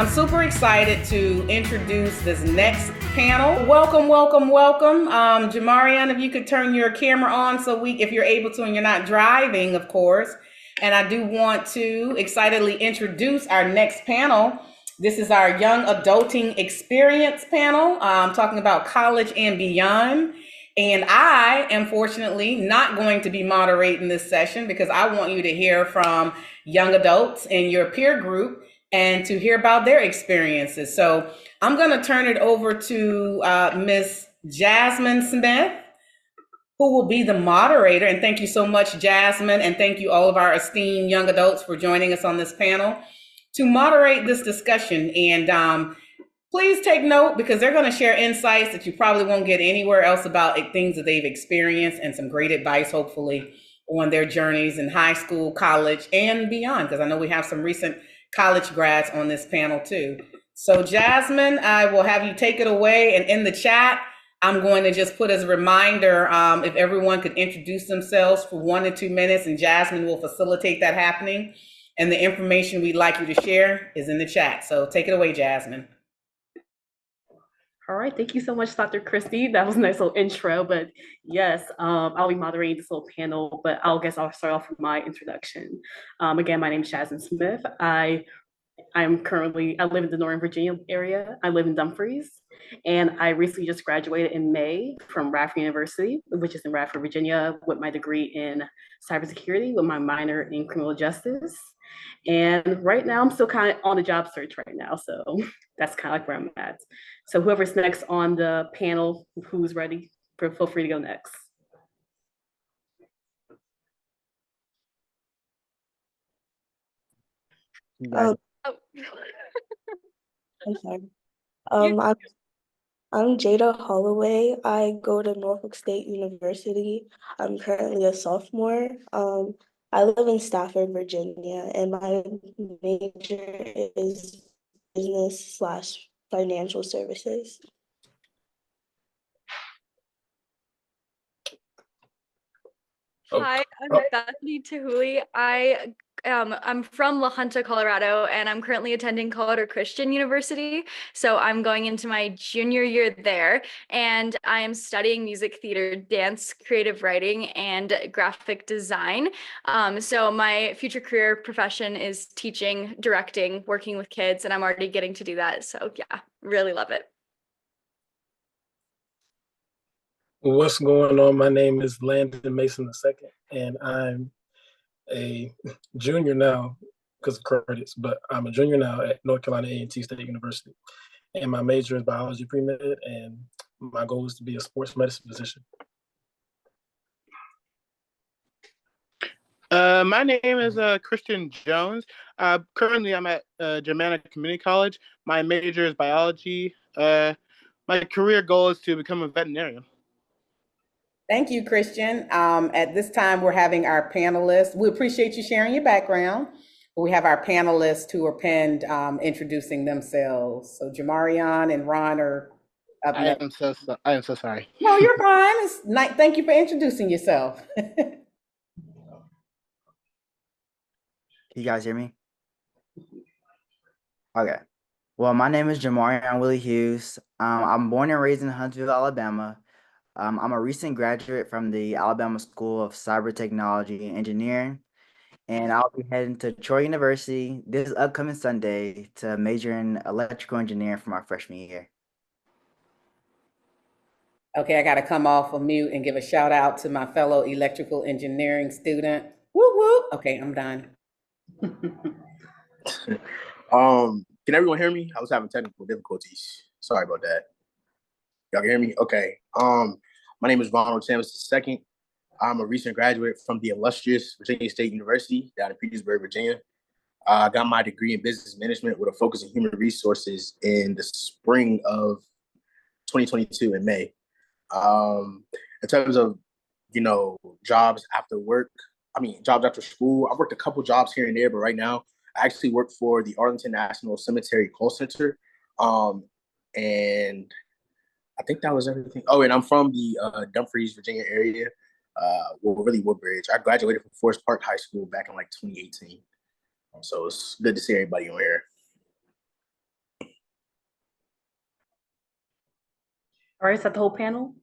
I'm super excited to introduce this next panel. Welcome, welcome, welcome. Jamarian, if you could turn your camera on so if you're able to and you're not driving, of course. And I do want to excitedly introduce our next panel. This is our Young Adulting Experience panel, talking about college and beyond. And I am fortunately not going to be moderating this session because I want you to hear from young adults in your peer group and to hear about their experiences. So I'm going to turn it over to Miss Jasmine Smith, who will be the moderator. And thank you so much, Jasmine, and thank you all of our esteemed young adults for joining us on this panel to moderate this discussion. And please take note because they're going to share insights that you probably won't get anywhere else about things that they've experienced and some great advice, hopefully, on their journeys in high school, college, and beyond, because I know we have some recent college grads on this panel too. So Jasmine, I will have you take it away. And in the chat, I'm going to just put as a reminder, if everyone could introduce themselves for 1 to 2 minutes, and Jasmine will facilitate that happening. And the information we'd like you to share is in the chat. So take it away, Jasmine. All right, thank you so much, Dr. Christie. That was a nice little intro, but yes, I'll be moderating this little panel, but I'll start off with my introduction. Again, my name is Jasmine Smith. I live in the Northern Virginia area. I live in Dumfries, and I recently just graduated in May from Radford University, which is in Radford, Virginia, with my degree in cybersecurity with my minor in criminal justice. And right now, I'm still kind of on the job search right now, so that's kind of like where I'm at. So whoever's next on the panel, who's ready, feel free to go next. I'm sorry. I'm Jada Holloway. I go to Norfolk State University. I'm currently a sophomore. I live in Stafford, Virginia, and my major is business/financial services. Hi, I'm Bethany Tahuli. I'm from La Junta, Colorado, and I'm currently attending Colorado Christian University. So I'm going into my junior year there, and I am studying music theater, dance, creative writing, and graphic design. So my future career profession is teaching, directing, working with kids, and I'm already getting to do that. So yeah, really love it. What's going on? My name is Landon Mason II, and I'm a junior now because of credits, but I'm a junior now at North Carolina A&T State University. And my major is biology pre-med, and my goal is to be a sports medicine physician. My name is Christian Jones. Currently, I'm at Germanna Community College. My major is biology. My career goal is to become a veterinarian. Thank you, Christian. At this time, we're having our panelists. We appreciate you sharing your background. We have our panelists who are pinned introducing themselves. So Jamarian and Ron are up next. I am so sorry. No, you're fine. It's nice. Thank you for introducing yourself. Can you guys hear me? Okay. Well, my name is Jamarian Willie Hughes. I'm born and raised in Huntsville, Alabama. I'm a recent graduate from the Alabama School of Cyber Technology and Engineering, and I'll be heading to Troy University this upcoming Sunday to major in electrical engineering for my freshman year. Okay, I got to come off of mute and give a shout out to my fellow electrical engineering student. Woo woo. Okay, I'm done. Can everyone hear me? I was having technical difficulties. Sorry about that. Y'all can hear me? Okay. My name is Ronald Chambers II. I'm a recent graduate from the illustrious Virginia State University down in Petersburg, Virginia. I got my degree in business management with a focus in human resources in the spring of 2022 in May. In terms of, jobs after school, I worked a couple jobs here and there, but right now I actually work for the Arlington National Cemetery Call Center. And I think that was everything. Oh, and I'm from the Dumfries, Virginia area. Really Woodbridge. I graduated from Forest Park High School back in 2018. So it's good to see everybody on here. All right, is that the whole panel?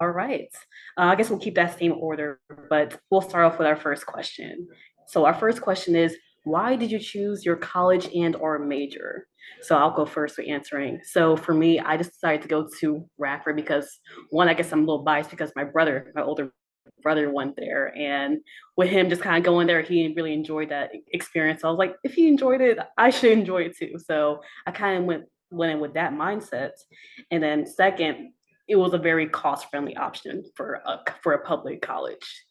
All right. I guess we'll keep that same order, but we'll start off with our first question. So our first question is, why did you choose your college and or major? So I'll go first for answering. So for me, I just decided to go to Radford because one, I guess I'm a little biased because my older brother went there, and with him just kind of going there, he really enjoyed that experience. So I was like, if he enjoyed it, I should enjoy it too. So I kind of went in with that mindset. And then second, it was a very cost-friendly option for a public college.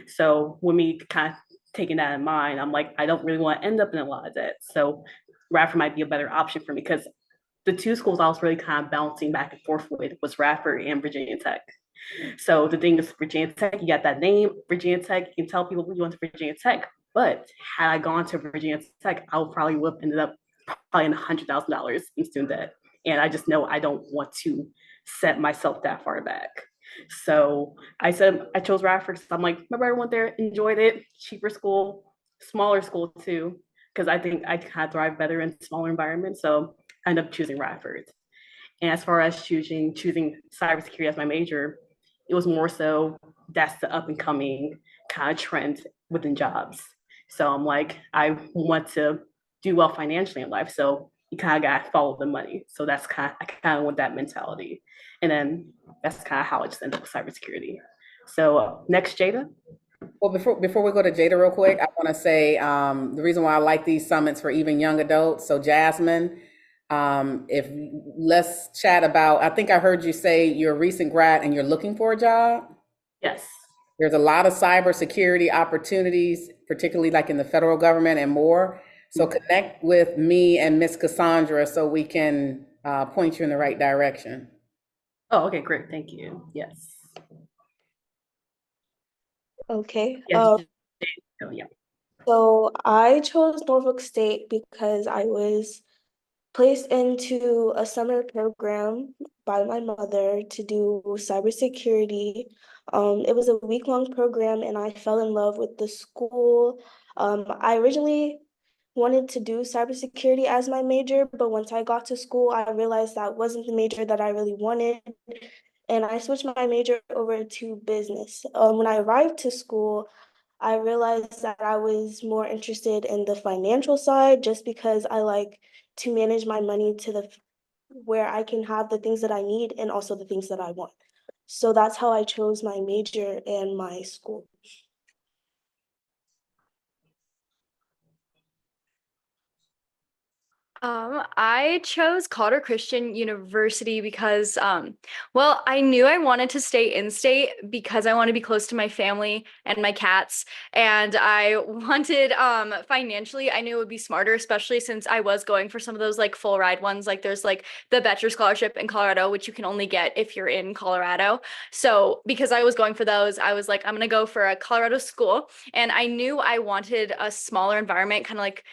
So with me kind of taking that in mind, I'm like, I don't really want to end up in a lot of debt. So Radford might be a better option for me because the two schools I was really kind of bouncing back and forth with was Radford and Virginia Tech. So the thing is, Virginia Tech, you got that name, Virginia Tech, you can tell people you went to Virginia Tech. But had I gone to Virginia Tech, I would probably would have ended up probably in $100,000 in student debt. And I just know I don't want to set myself that far back. So I said I chose Radford because I'm like, my brother went there, enjoyed it, cheaper school, smaller school too, because I think I kind of thrive better in smaller environments. So I ended up choosing Radford. And as far as choosing cybersecurity as my major, it was more so that's the up and coming kind of trend within jobs. So I'm like, I want to do well financially in life. So you kind of got to follow the money. So I kind of want that mentality. And then that's kind of how I just ended up with cybersecurity. So next, Jada. Well, before we go to Jada real quick, I want to say the reason why I like these summits for even young adults. So Jasmine, if let's chat about, I think I heard you say you're a recent grad and you're looking for a job. Yes. There's a lot of cybersecurity opportunities, particularly like in the federal government and more. So connect with me and Miss Cassandra so we can point you in the right direction. Oh, okay, great. Thank you. Yes. Okay. Yes. Oh, yeah. So I chose Norfolk State because I was placed into a summer program by my mother to do cybersecurity. It was a week-long program, and I fell in love with the school. I originally wanted to do cybersecurity as my major, but once I got to school, I realized that wasn't the major that I really wanted, and I switched my major over to business. When I arrived to school, I realized that I was more interested in the financial side just because I like to manage my money to the where I can have the things that I need and also the things that I want. So that's how I chose my major and my school. I chose Colorado Christian University because, well, I knew I wanted to stay in state because I want to be close to my family and my cats. And I wanted, financially, I knew it would be smarter, especially since I was going for some of those like full ride ones. Like there's like the Bachelor Scholarship in Colorado, which you can only get if you're in Colorado. So because I was going for those, I was like, I'm going to go for a Colorado school. And I knew I wanted a smaller environment, kind of like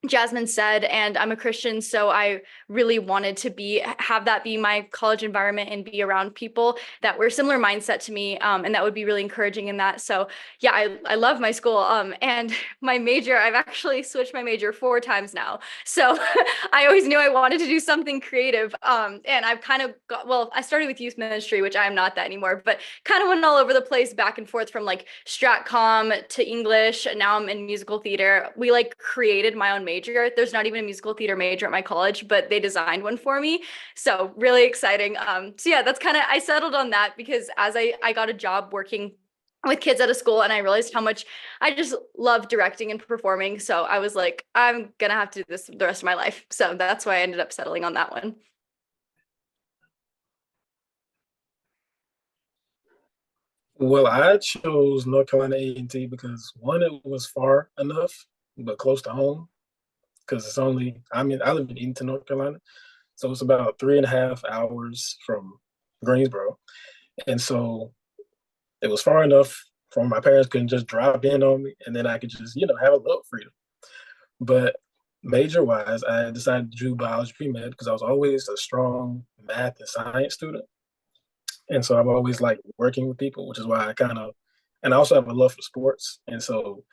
Jasmine said, and I'm a Christian, so I really wanted to have that be my college environment and be around people that were similar mindset to me, and that would be really encouraging in that. So yeah, I love my school, and my major, I've actually switched my major 4 times now. So I always knew I wanted to do something creative, and I've kind of I started with youth ministry, which I'm not that anymore, but kind of went all over the place, back and forth from like stratcom to English, and now I'm in musical theater. We like created my own major. There's not even a musical theater major at my college, but they designed one for me. So really exciting. So yeah, that's kind of, I settled on that because as I got a job working with kids at a school and I realized how much I just love directing and performing. So I was like, I'm gonna have to do this the rest of my life. So that's why I ended up settling on that one. Well, I chose North Carolina A&T because one, it was far enough, but close to home. Because it's only, I live in Eaton, North Carolina, so it's about 3.5 hours from Greensboro. And so it was far enough for my parents couldn't just drop in on me, and then I could just, have a little freedom. But major wise, I decided to do biology pre-med because I was always a strong math and science student. And so I've always liked working with people, which is why and I also have a love for sports. And so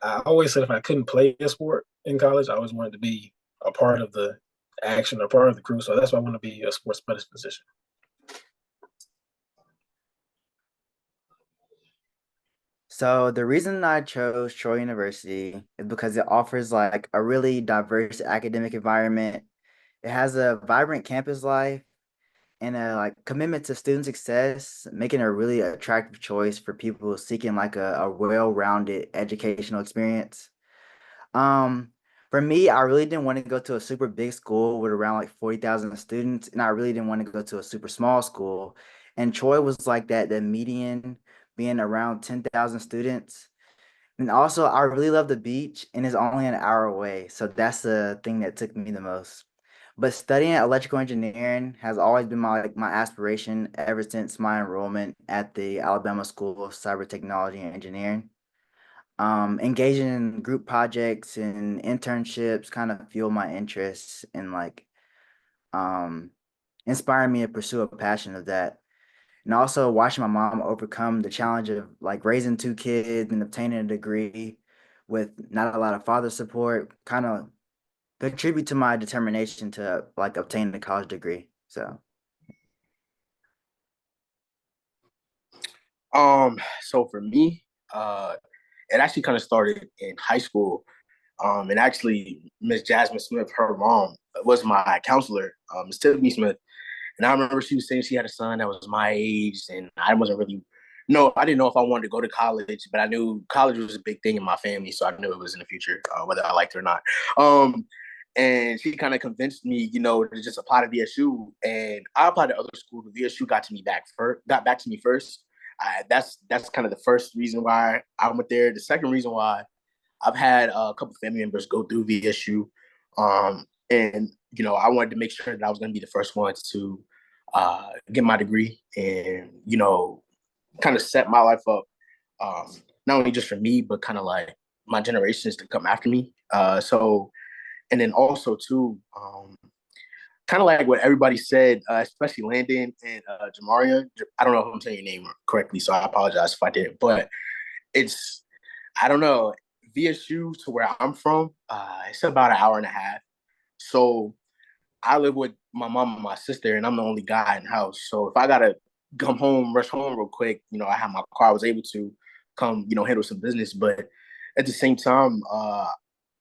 I always said if I couldn't play a sport in college, I always wanted to be a part of the action or part of the crew. So that's why I want to be a sports medicine physician. So the reason I chose Troy University is because it offers like a really diverse academic environment. It has a vibrant campus life and a like commitment to student success, making it a really attractive choice for people seeking like a well-rounded educational experience. Um, for me, I really didn't want to go to a super big school with around like 40,000 students, and I really didn't want to go to a super small school. And Troy was like that, the median being around 10,000 students. And also, I really love the beach, and it's only an hour away. So that's the thing that took me the most. But studying electrical engineering has always been my aspiration ever since my enrollment at the Alabama School of Cyber Technology and Engineering. Engaging in group projects and internships kind of fuel my interests and like um inspire me to pursue a passion of that. And also watching my mom overcome the challenge of like raising two kids and obtaining a degree with not a lot of father support kind of contribute to my determination to like obtain a college degree. So So for me, it actually kind of started in high school. And actually, Miss Jasmine Smith, her mom, was my counselor, Miss Tiffany Smith. And I remember she was saying she had a son that was my age, and I wasn't really, no, I didn't know if I wanted to go to college, but I knew college was a big thing in my family, so I knew it was in the future, whether I liked it or not. And she kind of convinced me, to just apply to VSU, and I applied to other schools, but VSU got back to me first. That's kind of the first reason why I went there. The second reason why I've had a couple of family members go through VSU, and I wanted to make sure that I was going to be the first one to get my degree, and kind of set my life up, not only just for me, but kind of like my generations to come after me. And then also too, kind of like what everybody said, especially Landon and Jamaria. I don't know if I'm saying your name correctly, so I apologize if I did. But I don't know, VSU to where I'm from, it's about an hour and a half. So I live with my mom and my sister, and I'm the only guy in the house. So if I gotta rush home real quick, I have my car. I was able to come, handle some business. But at the same time,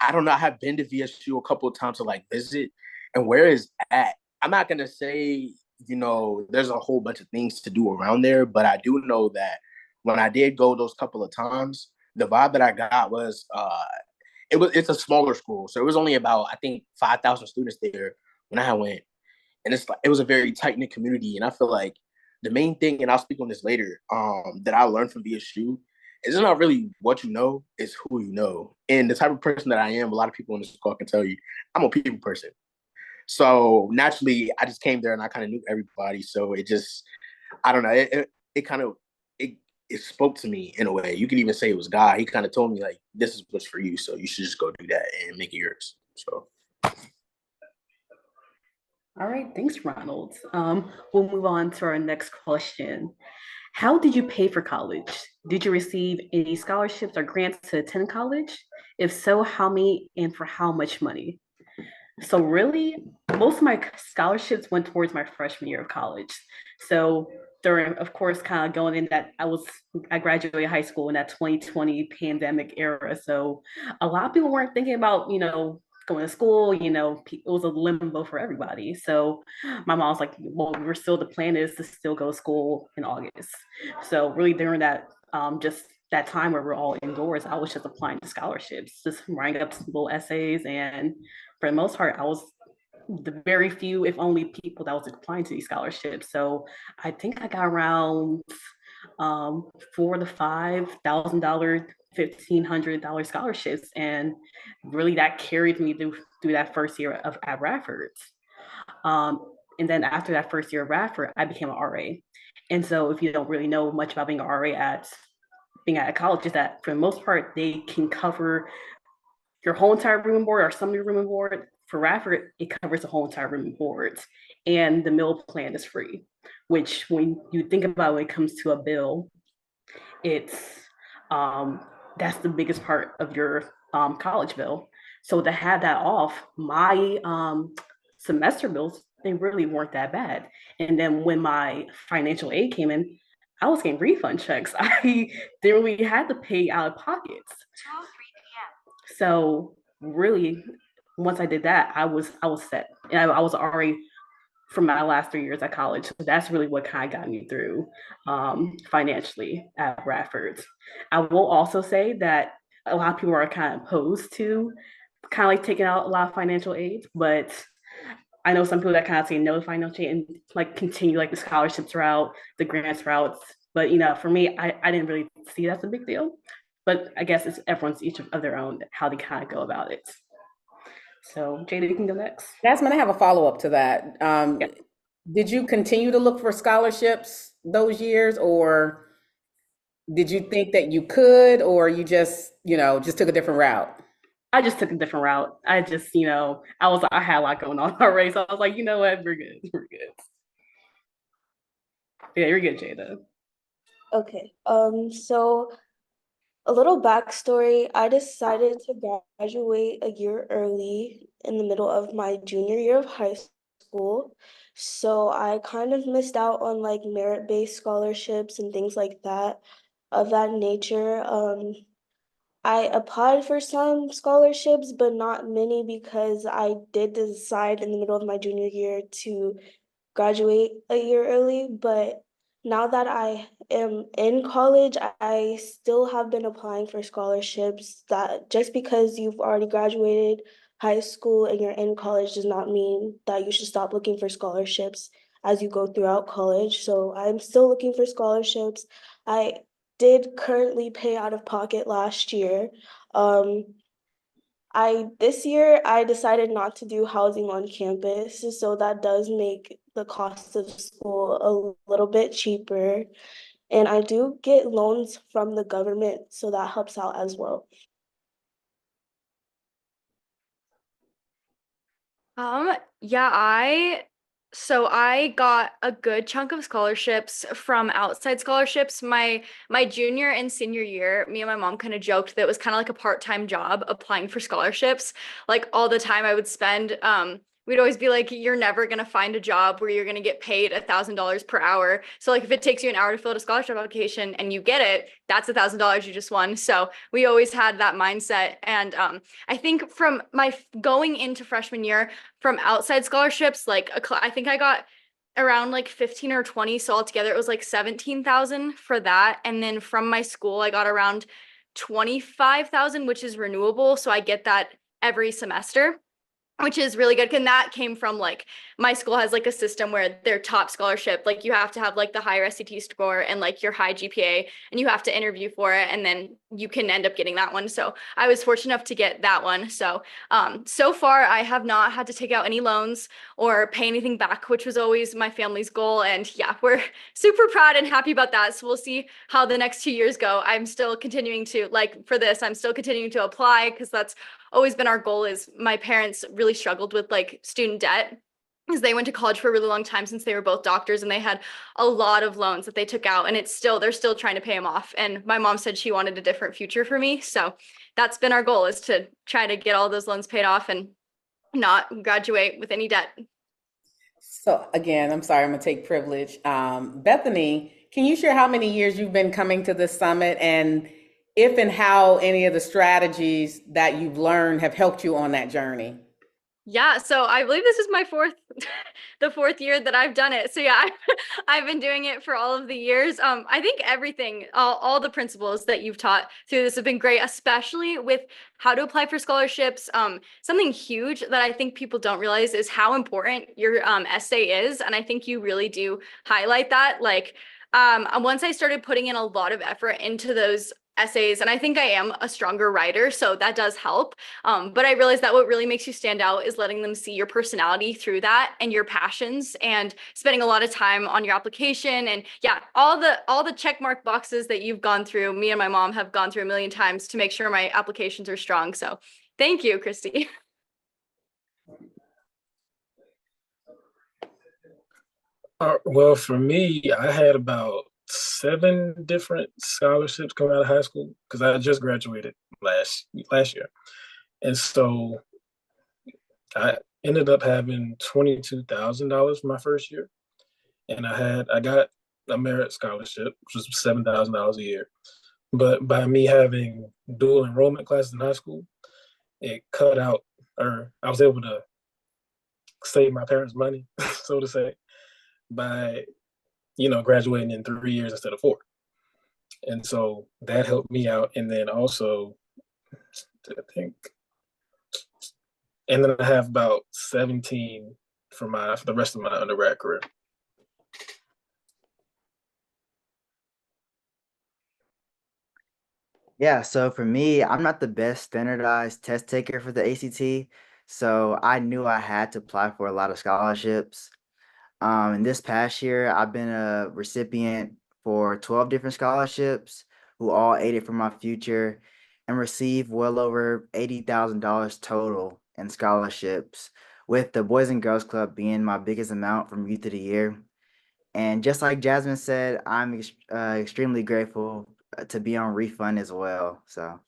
I don't know. I have been to VSU a couple of times to like visit, and where is at? I'm not gonna say, there's a whole bunch of things to do around there, but I do know that when I did go those couple of times, the vibe that I got was it's a smaller school, so it was only about, I think, 5,000 students there when I went, and it was a very tight knit community. And I feel like the main thing, and I'll speak on this later, that I learned from VSU is not really what you know, it's who you know. And the type of person that I am, a lot of people in this call can tell you, I'm a people person. So naturally, I just came there and I kind of knew everybody. So it just, I don't know, it kind of it spoke to me in a way. You could even say it was God. He kind of told me like, this is what's for you, so you should just go do that and make it yours. So. All right, thanks, Ronald. We'll move on to our next question. How did you pay for college? Did you receive any scholarships or grants to attend college? If so, how many and for how much money? So really, most of my scholarships went towards my freshman year of college. So during, of course, kind of going in that I graduated high school in that 2020 pandemic era. So a lot of people weren't thinking about, going to school, it was a limbo for everybody. So my mom was like, well, the plan is to still go to school in August. So really during that, just that time where we're all indoors, I was just applying to scholarships, just writing up some little essays. And for the most part, I was the very few, if only, people that was applying to these scholarships. So I think I got around $4,000 to $5,000, $1,500 scholarships, and really that carried me through that first year at Radford. And then after that first year of Radford, I became an RA. And so if you don't really know much about being an RA being at a college, is that for the most part they can cover your whole entire room and board or some of your room and board. For Radford, it covers the whole entire room and board, and the meal plan is free. Which, when you think about when it comes to a bill, it's that's the biggest part of your college bill. So to have that off, my semester bills, they really weren't that bad. And then when my financial aid came in, I was getting refund checks. I didn't really have to pay out of pockets. So really, once I did that, I was set. And I was already from my last 3 years at college. So that's really what kind of got me through financially at Bradford. I will also say that a lot of people are kind of opposed to kind of like taking out a lot of financial aid, but I know some people that kind of say no to financial aid and like continue like the scholarships route, the grants routes. But for me, I didn't really see that as a big deal. But I guess it's everyone's each of their own how they kind of go about it. So Jada, you can go next. Jasmine, I have a follow-up to that. Yeah. Did you continue to look for scholarships those years, or did you think that you could, or you just took a different route? I just took a different route. I had a lot going on already. So I was like, you know what, we're good. We're good. Yeah, you're good, Jada. Okay. So a little backstory. I decided to graduate a year early in the middle of my junior year of high school. So I kind of missed out on like merit-based scholarships and things like that of that nature. I applied for some scholarships, but not many because I did decide in the middle of my junior year to graduate a year early. But now that I am in college, I still have been applying for scholarships. That just because you've already graduated high school and you're in college does not mean that you should stop looking for scholarships as you go throughout college. So I'm still looking for scholarships. I did currently pay out of pocket last year. Um, this year I decided not to do housing on campus, so that does make the cost of school a little bit cheaper. And I do get loans from the government, so that helps out as well. Yeah, I got a good chunk of scholarships from outside scholarships. My junior and senior year, me and my mom kind of joked that it was kind of like a part-time job applying for scholarships. Like all the time I would spend, we'd always be like, you're never gonna find a job where you're gonna get paid $1,000 per hour. So like if it takes you an hour to fill out a scholarship application and you get it, that's $1,000 you just won. So we always had that mindset. And I think from my going into freshman year, from outside scholarships, like I think I got around like 15 or 20. So altogether it was like 17,000 for that. And then from my school, I got around 25,000, which is renewable. So I get that every semester, which is really good. And that came from like my school has like a system where their top scholarship, like you have to have like the higher SAT score and like your high GPA, and you have to interview for it, and then you can end up getting that one. So I was fortunate enough to get that one. So so far I have not had to take out any loans or pay anything back, which was always my family's goal. And yeah, we're super proud and happy about that. So we'll see how the next 2 years go. I'm still continuing to, like for this, I'm still continuing to apply because that's always been our goal. Is my parents really struggled with like student debt because they went to college for a really long time since they were both doctors, and they had a lot of loans that they took out, and they're still trying to pay them off. And my mom said she wanted a different future for me. So that's been our goal, is to try to get all those loans paid off and not graduate with any debt. So again, I'm sorry, I'm gonna take privilege. Bethany, can you share how many years you've been coming to this summit, and if and how any of the strategies that you've learned have helped you on that journey? Yeah, so I believe this is my the fourth year that I've done it. So yeah, I've been doing it for all of the years. I think everything, all the principles that you've taught through this have been great, especially with how to apply for scholarships. Something huge that I think people don't realize is how important your essay is, and I think you really do highlight that. Like, once I started putting in a lot of effort into those essays, and I think I am a stronger writer, so that does help. But I realized that what really makes you stand out is letting them see your personality through that and your passions, and spending a lot of time on your application. And yeah, all the check mark boxes that you've gone through, me and my mom have gone through a million times to make sure my applications are strong. So thank you, Christy. Well, for me, I had about 7 different scholarships coming out of high school because I just graduated last year, and so ended up having $22,000 my first year, and I got a merit scholarship, which was $7,000 a year. But by me having dual enrollment classes in high school, it cut out, or I was able to save my parents money, so to say, by graduating in 3 years instead of 4. And so that helped me out. And then also, I think, and then I have about 17 for the rest of my undergrad career. Yeah, so for me, I'm not the best standardized test taker for the ACT, so I knew I had to apply for a lot of scholarships. And this past year, I've been a recipient for 12 different scholarships who all aided for my future and received well over $80,000 total in scholarships, with the Boys and Girls Club being my biggest amount from Youth of the Year. And just like Jasmine said, I'm extremely grateful to be on refund as well. So.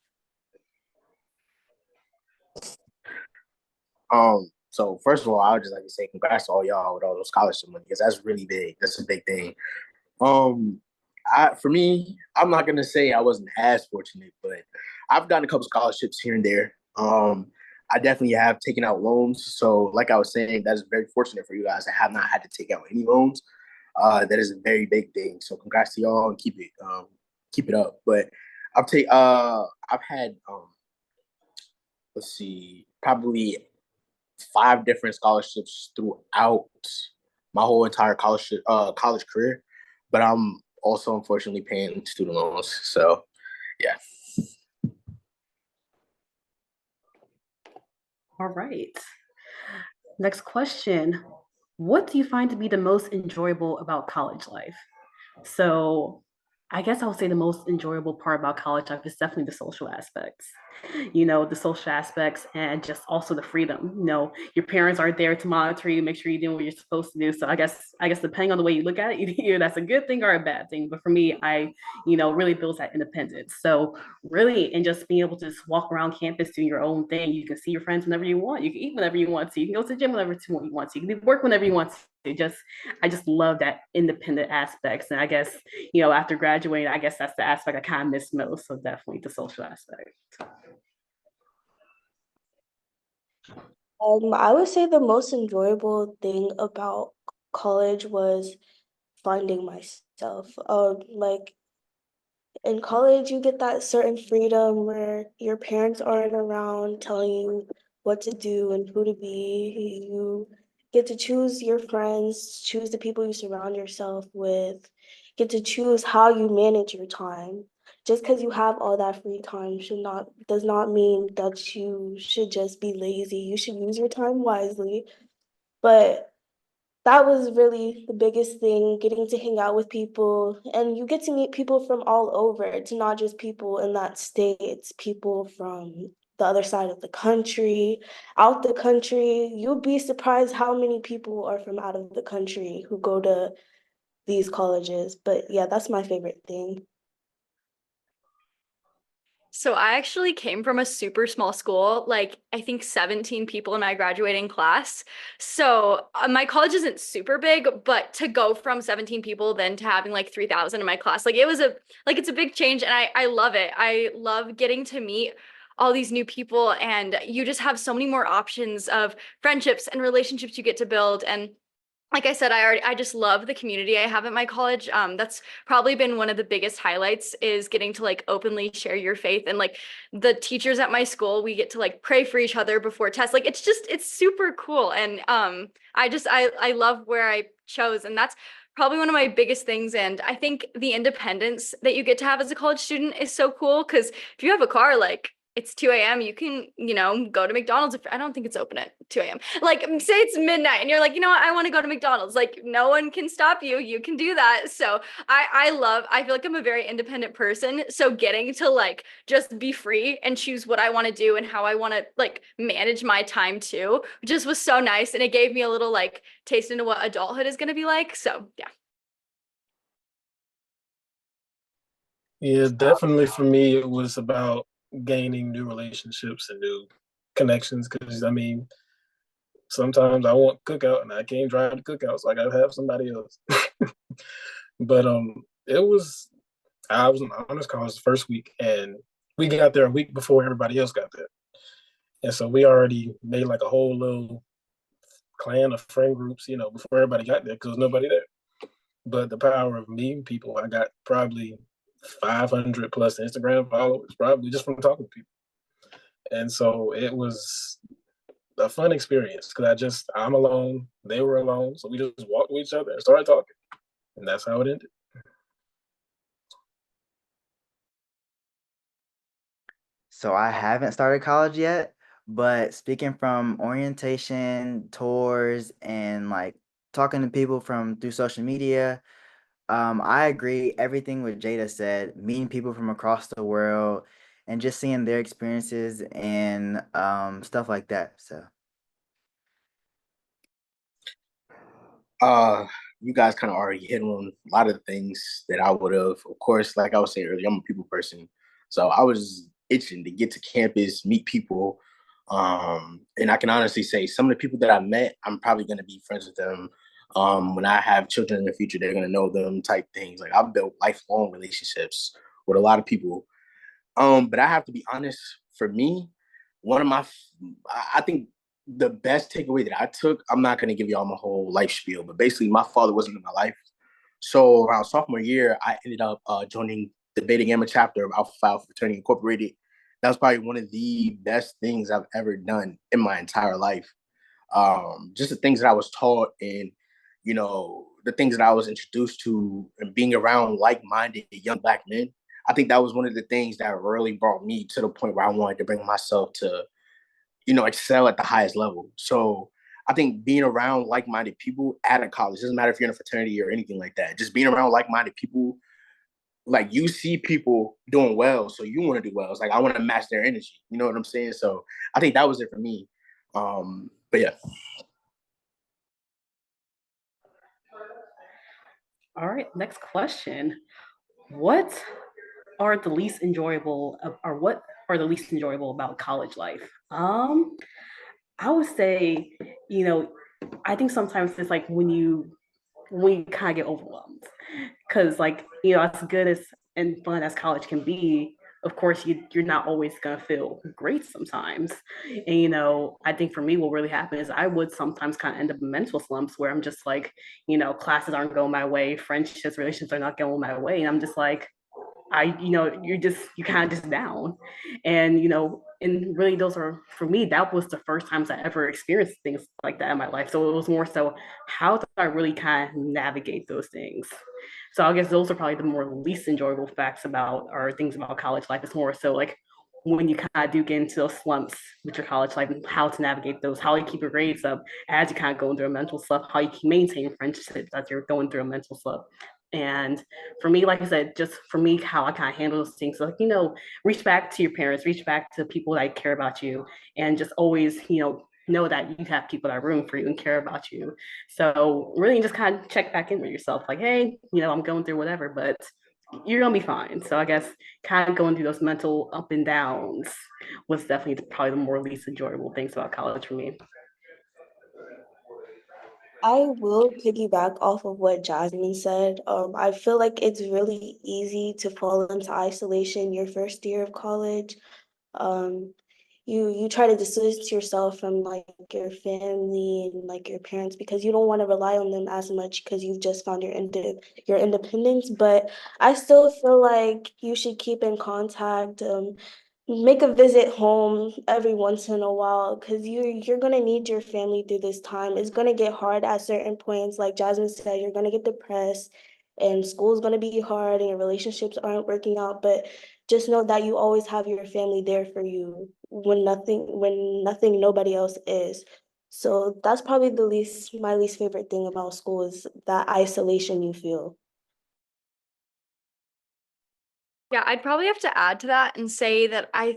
So first of all, I would just like to say congrats to all y'all with all those scholarship money, because that's really big. That's a big thing. For me, I'm not gonna say I wasn't as fortunate, but I've gotten a couple scholarships here and there. I definitely have taken out loans. So like I was saying, that is very fortunate for you guys. I have not had to take out any loans. That is a very big thing. So congrats to y'all and keep it up. But I've had let's see, probably 5 different scholarships throughout my whole entire college career, but I'm also unfortunately paying student loans. So, yeah. All right. Next question. What do you find to be the most enjoyable about college life? So I guess I would say the most enjoyable part about college life is definitely the social aspects. The social aspects and just also the freedom. Your parents are there to monitor you, make sure you're doing what you're supposed to do. So I guess depending on the way you look at it, either that's a good thing or a bad thing. But for me, I really builds that independence. So really, and just being able to just walk around campus doing your own thing. You can see your friends whenever you want. You can eat whenever you want to. You can go to the gym whenever you want to. You can work whenever you want to. I just love that independent aspects. And I guess, after graduating, I guess that's the aspect I kind of miss most. So definitely the social aspect. I would say the most enjoyable thing about college was finding myself. Like in college, you get that certain freedom where your parents aren't around telling you what to do and who to be. You get to choose your friends, choose the people you surround yourself with, get to choose how you manage your time. Just because you have all that free time does not mean that you should just be lazy. You should use your time wisely. But that was really the biggest thing, getting to hang out with people. And you get to meet people from all over. It's not just people in that state, it's people from the other side of the country, out the country. You'll be surprised how many people are from out of the country who go to these colleges. But yeah, that's my favorite thing. So I actually came from a super small school, like I think 17 people in my graduating class. So my college isn't super big, but to go from 17 people then to having like 3,000 in my class, like it's a big change, and I love it. I love getting to meet all these new people, and you just have so many more options of friendships and relationships you get to build. And like I said, I just love the community I have at my college. That's probably been one of the biggest highlights, is getting to like openly share your faith. And like the teachers at my school, we get to like pray for each other before tests. Like it's super cool. And I love where I chose, and that's probably one of my biggest things. And I think the independence that you get to have as a college student is so cool, because if you have a car, like it's 2 a.m. You can, go to McDonald's. I don't think it's open at 2 a.m. Like say it's midnight and you're like, I want to go to McDonald's. Like no one can stop you. You can do that. So I feel like I'm a very independent person. So getting to like just be free and choose what I want to do and how I want to like manage my time too, just was so nice. And it gave me a little like taste into what adulthood is going to be like. So yeah. Yeah, definitely for me, it was about gaining new relationships and new connections. Because, sometimes I want cookout and I can't drive the cookout, so I gotta have somebody else. But it was I was in honors college the first week, and we got there a week before everybody else got there, and so we already made like a whole little clan of friend groups, before everybody got there because there was nobody there. But the power of meeting people, I got probably 500 plus Instagram followers, probably just from talking to people. And so it was a fun experience because I'm alone, they were alone. So we just walked with each other and started talking. And that's how it ended. So I haven't started college yet, but speaking from orientation, tours, and like talking to people from through social media, I agree everything what Jada said, meeting people from across the world and just seeing their experiences and stuff like that. So You guys kind of already hit on a lot of the things that I would have. Of course, like I was saying earlier, I'm a people person, so I was itching to get to campus, meet people, and I can honestly say some of the people that I met, I'm probably going to be friends with them. When I have children in the future, they're going to know them type things. Like I've built lifelong relationships with a lot of people. But I have to be honest. For me, one of my, I think the best takeaway that I took, I'm not going to give y'all my whole life spiel, but basically my father wasn't in my life. So around sophomore year, I ended up joining the Beta Gamma chapter of Alpha Phi Fraternity Incorporated. That was probably one of the best things I've ever done in my entire life. Just the things that I was taught and, the things that I was introduced to and being around like-minded young Black men. I think that was one of the things that really brought me to the point where I wanted to bring myself to excel at the highest level. So I think being around like-minded people at a college, doesn't matter if you're in a fraternity or anything like that, just being around like-minded people, like you see people doing well, so you want to do well. It's like I want to match their energy. You know what I'm saying? So I think that was it for me. But yeah. All right, next question. What are the least enjoyable or what are the least enjoyable about college life? I would say, you know, I think sometimes it's like when you kind of get overwhelmed because as good as and fun as college can be, of course you're not always gonna feel great sometimes. And I think for me what really happened is I would sometimes kind of end up in mental slumps where I'm just like, classes aren't going my way, friendships, relationships are not going my way, and I'm just like, you kind of just down. And, and really those are, for me, that was the first times I ever experienced things like that in my life. So it was more so, how do I really kind of navigate those things? So I guess those are probably the more least enjoyable facts about, or things about college life. It's more so like when you kind of do get into those slumps with your college life and how to navigate those, how you keep your grades up as you kind of go through a mental slump, how you can maintain friendships as you're going through a mental slump. And for me, like I said, just for me, how I kind of handle those things, like, reach back to your parents, reach back to people that care about you, and just always, know that you have people that are rooting for you and care about you. So really just kind of check back in with yourself, like, hey, I'm going through whatever, but you're gonna be fine. So I guess kind of going through those mental up and downs was definitely probably the more least enjoyable things about college for me. I will piggyback off of what Jasmine said. I feel like it's really easy to fall into isolation your first year of college. Um, you try to distance yourself from like your family and like your parents because you don't want to rely on them as much because you've just found your independence. But I still feel like you should keep in contact. Make a visit home every once in a while because you're gonna need your family through this time. It's gonna get hard at certain points. Like Jasmine said, you're gonna get depressed and school's gonna be hard and your relationships aren't working out. But just know that you always have your family there for you when nobody else is. So that's probably my least favorite thing about school is that isolation you feel. Yeah, I'd probably have to add to that and say that I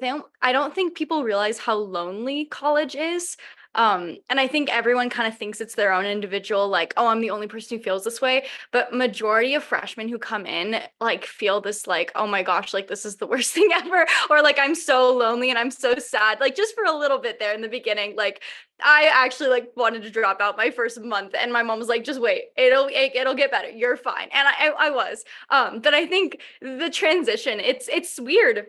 don't think people realize how lonely college is. And I think everyone kind of thinks it's their own individual, like, oh, I'm the only person who feels this way. But majority of freshmen who come in like feel this like, oh my gosh, like this is the worst thing ever, or like I'm so lonely and I'm so sad, like just for a little bit there in the beginning. Like I actually like wanted to drop out my first month, and my mom was like, just wait, it'll get better, you're fine. And I was. But I think the transition, it's weird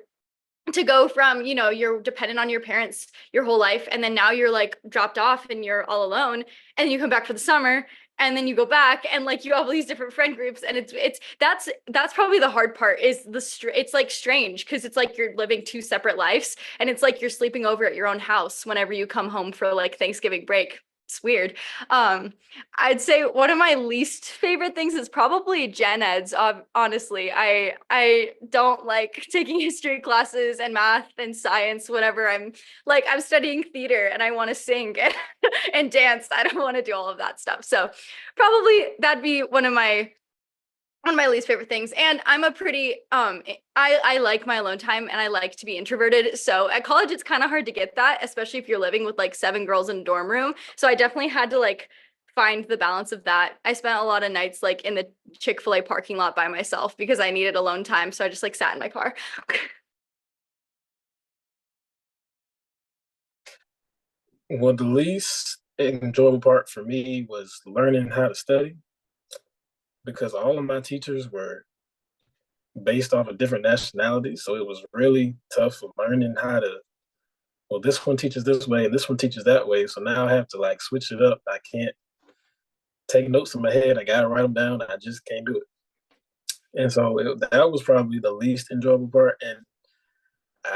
to go from, you know, you're dependent on your parents your whole life, and then now you're like dropped off and you're all alone, and you come back for the summer, and then you go back and like you have all these different friend groups, and that's probably the hard part, is it's like strange because it's like you're living two separate lives, and it's like you're sleeping over at your own house whenever you come home for like Thanksgiving break. It's weird. I'd say one of my least favorite things is probably gen eds. Honestly, I don't like taking history classes and math and science whenever I'm studying theater and I want to sing and dance. I don't want to do all of that stuff. So probably that'd be one of my least favorite things. And I'm a pretty I like my alone time, and I like to be introverted. So at college it's kind of hard to get that, especially if you're living with like 7 girls in a dorm room. So I definitely had to like find the balance of that. I spent a lot of nights like in the Chick-fil-A parking lot by myself because I needed alone time. So I just like sat in my car. Well, the least enjoyable part for me was learning how to study, because all of my teachers were based off of different nationalities. So it was really tough for learning how to, well, this one teaches this way and this one teaches that way. So now I have to like switch it up. I can't take notes in my head. I got to write them down. I just can't do it. And so that was probably the least enjoyable part. And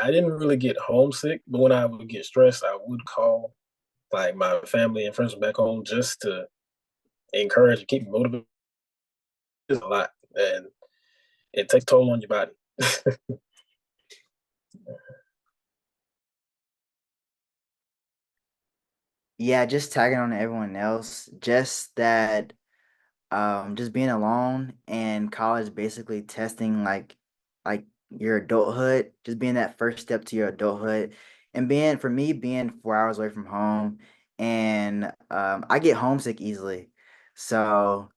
I didn't really get homesick, but when I would get stressed, I would call like my family and friends back home just to encourage and keep me motivated. It's a lot, and it takes a toll on your body. Yeah, just tagging on to everyone else, just that just being alone and college basically testing like your adulthood, just being that first step to your adulthood. And being for me, being 4 hours away from home, and I get homesick easily. So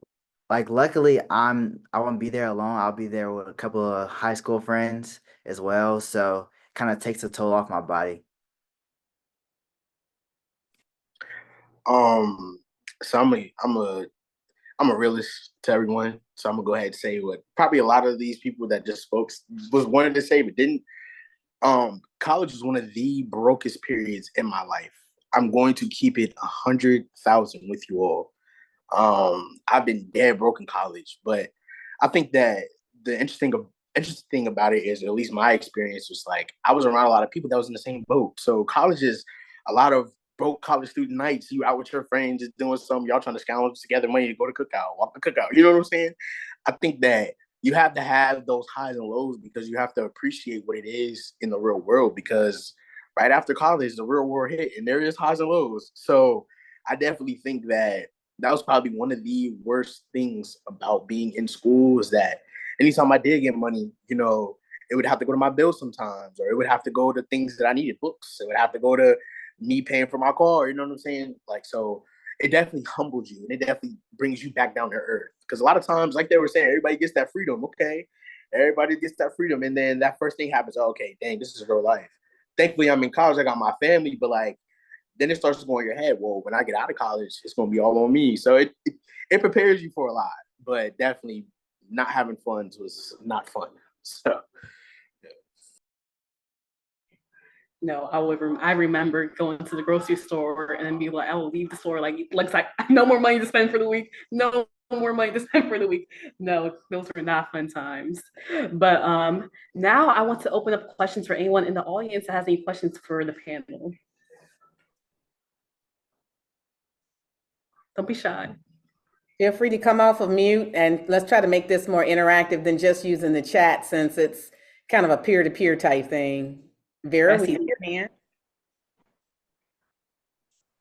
like luckily I won't be there alone. I'll be there with a couple of high school friends as well. So kind of takes a toll off my body. So I'm a realist to everyone. So I'm gonna go ahead and say what probably a lot of these people that just spoke was wanted to say but didn't. College was one of the brokest periods in my life. I'm going to keep it 100,000 with you all. I've been dead broke in college, but I think that the interesting thing about it is, at least my experience was like I was around a lot of people that was in the same boat. So college is a lot of broke college student nights. You out with your friends, just doing something. Y'all trying to scrounge together money to go to cookout, walk the cookout. You know what I'm saying? I think that you have to have those highs and lows because you have to appreciate what it is in the real world. Because right after college, the real world hit, and there is highs and lows. So I definitely think that that was probably one of the worst things about being in school, is that anytime I did get money, you know, it would have to go to my bills sometimes, or it would have to go to things that I needed, books. It would have to go to me paying for my car. You know what I'm saying? Like, so it definitely humbles you, and it definitely brings you back down to earth. Because a lot of times, like they were saying, everybody gets that freedom. Okay, everybody gets that freedom, and then that first thing happens. Oh, okay, dang, this is real life. Thankfully, I'm in college. I got my family, but like then it starts to go in your head. Well, when I get out of college, it's gonna be all on me. So it prepares you for a lot, but definitely not having funds was not fun. So No, I remember going to the grocery store and then be like, I will leave the store like no more money to spend for the week. No more money to spend for the week. No, those were not fun times. But now I want to open up questions for anyone in the audience that has any questions for the panel. Don't be shy. Feel free to come off of mute, and let's try to make this more interactive than just using the chat, since it's kind of a peer-to-peer type thing. Vera, we see your hand.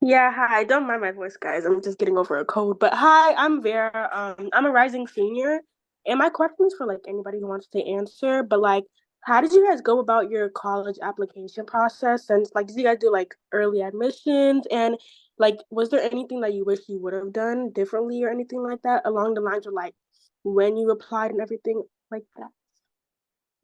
Yeah, hi. Don't mind my voice, guys. I'm just getting over a cold. But hi, I'm Vera. I'm a rising senior, and my question is for like anybody who wants to answer. But like, how did you guys go about your college application process? And like, did you guys do like early admissions? And like, was there anything that you wish you would have done differently or anything like that along the lines of like when you applied and everything like that?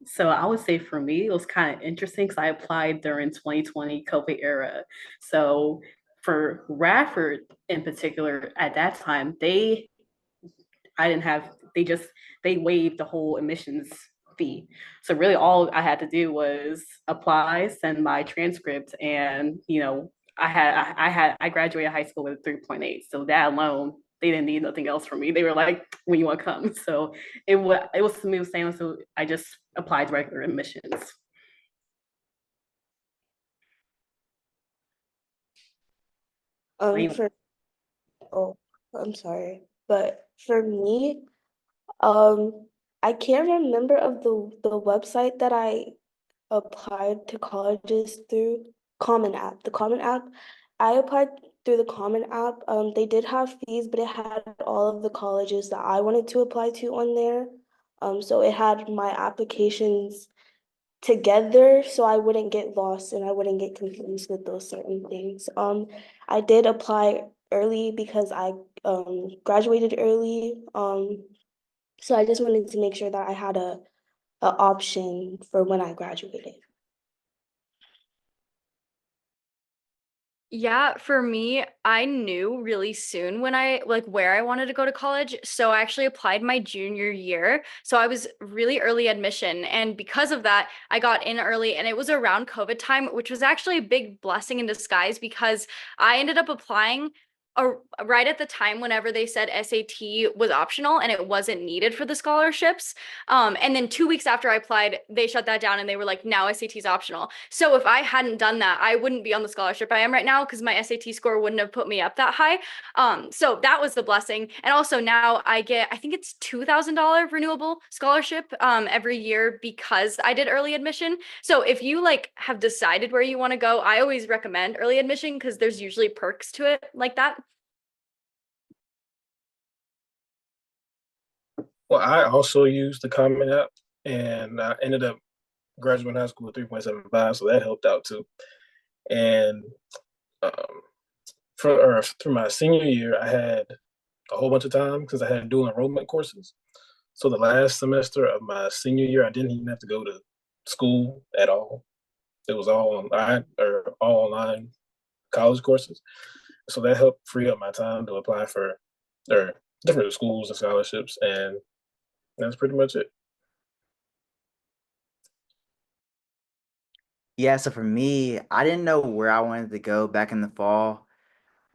So I would say for me, it was kind of interesting because I applied during 2020 COVID era. So for Radford in particular, at that time, I didn't have, they waived the whole admissions fee. So really all I had to do was apply, send my transcript, and, I graduated high school with a 3.8. So that alone, they didn't need nothing else from me. They were like, when you want to come. So it was smooth sailing. So I just applied to regular admissions. For oh, I'm sorry, but for me, um, I can't remember of the website that I applied to colleges through. Common App. The Common App. I applied through the Common App. They did have fees, but it had all of the colleges that I wanted to apply to on there. So it had my applications together so I wouldn't get lost and I wouldn't get confused with those certain things. I did apply early because I graduated early. So I just wanted to make sure that I had a option for when I graduated. Yeah, for me, I knew really soon when I like where I wanted to go to college. So I actually applied my junior year. So I was really early admission. And because of that, I got in early and it was around COVID time, which was actually a big blessing in disguise because I ended up applying right at the time whenever they said SAT was optional and it wasn't needed for the scholarships. And then 2 weeks after I applied, they shut that down and they were like, now SAT is optional. So if I hadn't done that, I wouldn't be on the scholarship I am right now because my SAT score wouldn't have put me up that high. So that was the blessing. And also now I get, I think it's $2,000 renewable scholarship every year because I did early admission. So if you like have decided where you want to go, I always recommend early admission because there's usually perks to it like that. Well, I also used the Common App, and I ended up graduating high school with 3.75, so that helped out too. And um, through my senior year, I had a whole bunch of time because I had dual enrollment courses. So the last semester of my senior year, I didn't even have to go to school at all. It was all online college courses. So that helped free up my time to apply for or different schools and scholarships, and that's pretty much it. Yeah, so for me, I didn't know where I wanted to go back in the fall.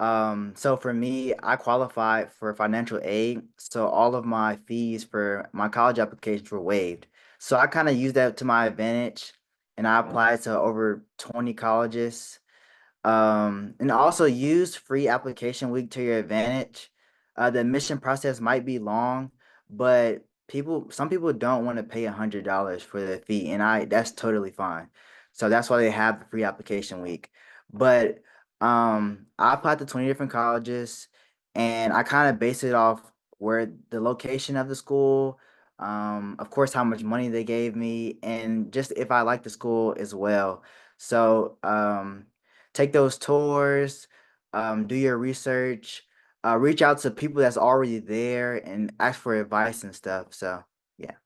So for me, I qualified for financial aid, so all of my fees for my college applications were waived. So I kind of used that to my advantage, and I applied to over 20 colleges. And also use free application week to your advantage. The admission process might be long, but some people don't want to pay $100 for the fee, and that's totally fine. So that's why they have the free application week. But I applied to 20 different colleges, and I kind of based it off where the location of the school, of course, how much money they gave me, and just if I like the school as well. So take those tours, do your research, reach out to people that's already there and ask for advice and stuff. So yeah.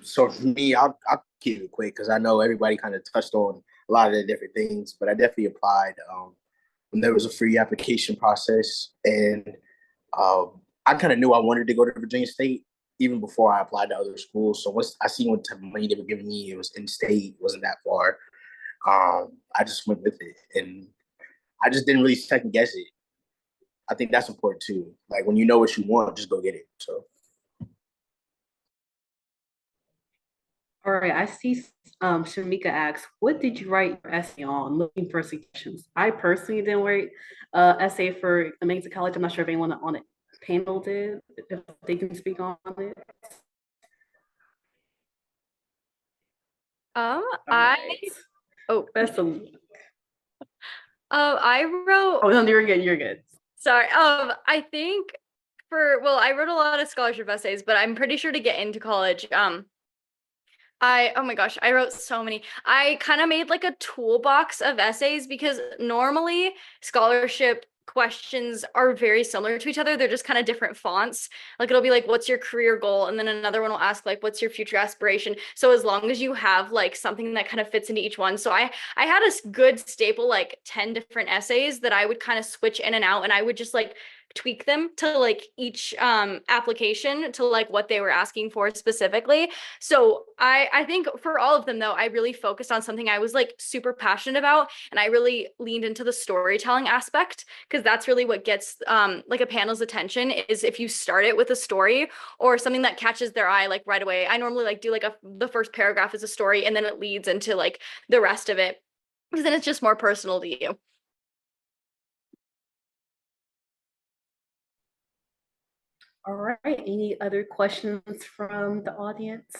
So for me, I'll keep it quick because I know everybody kind of touched on a lot of the different things, but I definitely applied when there was a free application process, and I kind of knew I wanted to go to Virginia State even before I applied to other schools. So once I see what type of money they were giving me, it was in state, wasn't that far. I just went with it, and I just didn't really second guess it. I think that's important too. Like when you know what you want, just go get it. So. All right, I see Shamika asks, what did you write your essay on? Looking for suggestions. I personally didn't write essay for Amazing College. I'm not sure if anyone on the panel did, if they can speak on it. I oh Best of I wrote Oh no, you're good, you're good. sorry. I think I wrote a lot of scholarship essays, but I'm pretty sure to get into college, oh my gosh, I wrote so many. I kind of made like a toolbox of essays because normally scholarship questions are very similar to each other. They're just kind of different fonts. Like it'll be like, what's your career goal? And then another one will ask like, what's your future aspiration? So as long as you have like something that kind of fits into each one. So I had a good staple, like 10 different essays that I would kind of switch in and out, and I would just like tweak them to like each application to like what they were asking for specifically. So I think for all of them though, I really focused on something I was like super passionate about, and I really leaned into the storytelling aspect, because that's really what gets like a panel's attention, is if you start it with a story or something that catches their eye like right away. I normally like do like the first paragraph is a story, and then it leads into like the rest of it, because then it's just more personal to you. All right, any other questions from the audience?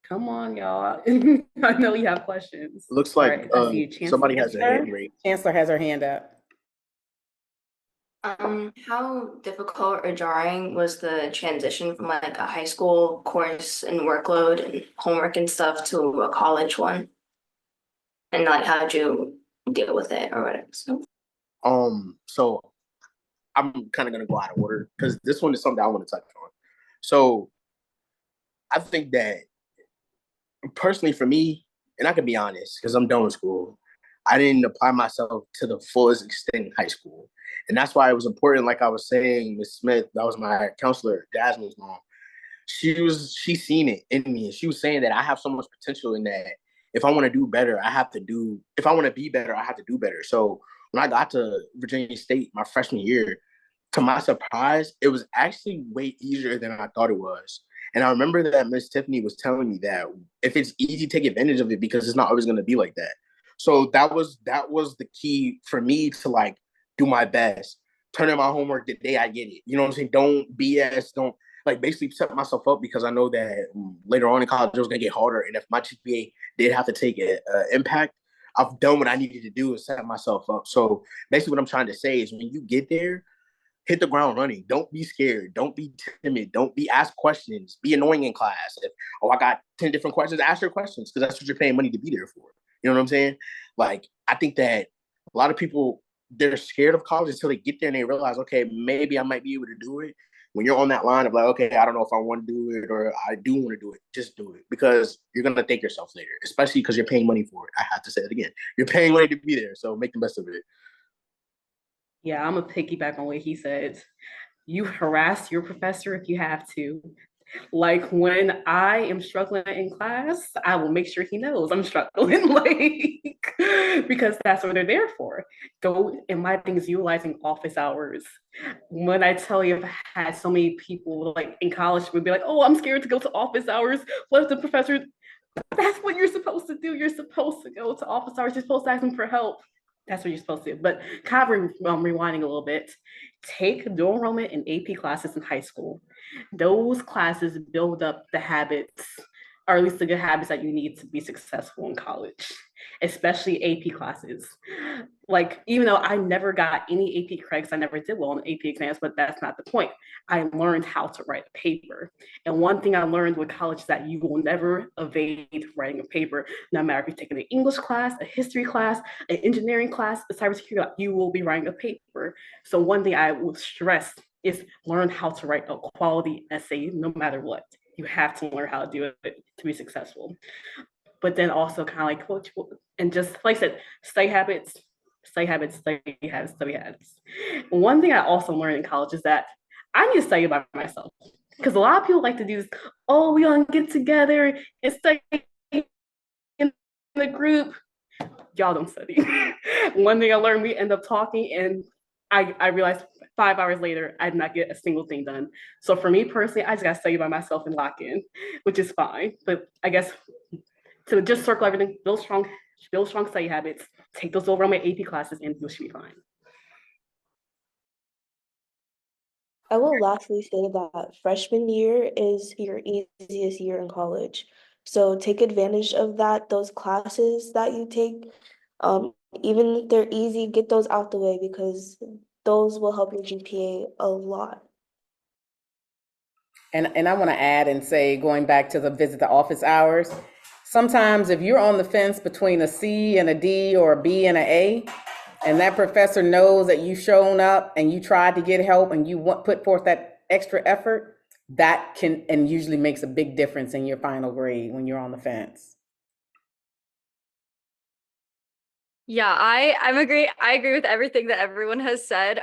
Come on, y'all. I know you have questions. Looks All like right, I see a somebody has a hand raised. Chancellor has her hand up. How difficult or jarring was the transition from like a high school course and workload and homework and stuff to a college one? And like how'd you deal with it or whatever? So I'm kind of gonna go out of order because this one is something I want to touch on. So I think that personally for me, and I can be honest, because I'm done with school, I didn't apply myself to the fullest extent in high school. And that's why it was important, like I was saying, Ms. Smith, that was my counselor, Jasmine's mom. She seen it in me, and she was saying that I have so much potential in that if I want to do better, if I want to be better, I have to do better. So when I got to Virginia State my freshman year, to my surprise, it was actually way easier than I thought it was. And I remember that Miss Tiffany was telling me that if it's easy, take advantage of it because it's not always going to be like that. So that was the key for me to like do my best, turn in my homework the day I get it. You know what I'm saying? Don't BS, don't like basically set myself up because I know that later on in college it was going to get harder. And if my GPA did have to take an impact, I've done what I needed to do and set myself up. So basically what I'm trying to say is when you get there, hit the ground running. Don't be scared. Don't be timid. Don't be ask questions. Be annoying in class. If, I got 10 different questions, ask your questions because that's what you're paying money to be there for. You know what I'm saying? Like, I think that a lot of people, they're scared of college until they get there and they realize, okay, maybe I might be able to do it. When you're on that line of like, okay, I don't know if I want to do it or I do want to do it, just do it because you're going to thank yourself later, especially because you're paying money for it. I have to say it again. You're paying money to be there, so make the best of it. Yeah, I'm gonna piggyback on what he said. You harass your professor if you have to. Like when I am struggling in class, I will make sure he knows I'm struggling, like because that's what they're there for. Go, and my thing is utilizing office hours. When I tell you, I've had so many people like in college would be like, "Oh, I'm scared to go to office hours." What if the professor? That's what you're supposed to do. You're supposed to go to office hours. You're supposed to ask them for help. That's what you're supposed to do. But kind of rewinding a little bit, take dual enrollment in AP classes in high school. Those classes build up the habits, or at least the good habits that you need to be successful in college, especially AP classes. Like, even though I never got any AP credits, I never did well on AP exams, but that's not the point. I learned how to write a paper. And one thing I learned with college is that you will never evade writing a paper, no matter if you're taking an English class, a history class, an engineering class, a cybersecurity class, you will be writing a paper. So one thing I would stress is learn how to write a quality essay no matter what. You have to learn how to do it to be successful. But then also kind of like, and just like I said, study habits, study habits, study habits, study habits. One thing I also learned in college is that I need to study by myself. Because a lot of people like to do this, oh, we gonna get together and study in the group. Y'all don't study. One thing I learned, we end up talking and I realized 5 hours later, I did not get a single thing done. So for me personally, I just got to study by myself and lock in, which is fine. But I guess to just circle everything, build strong study habits, take those over on my AP classes, and you should be fine. I will lastly say that freshman year is your easiest year in college. So take advantage of that, those classes that you take. Even if they're easy, get those out the way because those will help your GPA a lot. And I want to add and say, going back to the visit the office hours, sometimes if you're on the fence between a C and a D or a B and an A, and that professor knows that you've shown up and you tried to get help and you put forth that extra effort, that can and usually makes a big difference in your final grade when you're on the fence. Yeah, I agree with everything that everyone has said.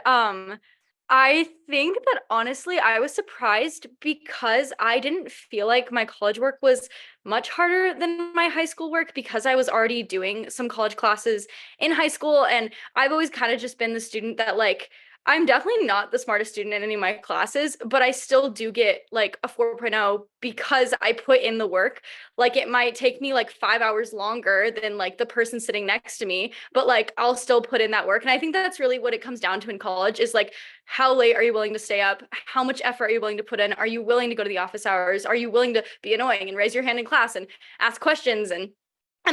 I think that honestly, I was surprised because I didn't feel like my college work was much harder than my high school work because I was already doing some college classes in high school. And I've always kind of just been the student that like, I'm definitely not the smartest student in any of my classes, but I still do get like a 4.0 because I put in the work. Like it might take me like 5 hours longer than like the person sitting next to me, but like I'll still put in that work. And I think that's really what it comes down to in college is like, how late are you willing to stay up? How much effort are you willing to put in? Are you willing to go to the office hours? Are you willing to be annoying and raise your hand in class and ask questions? And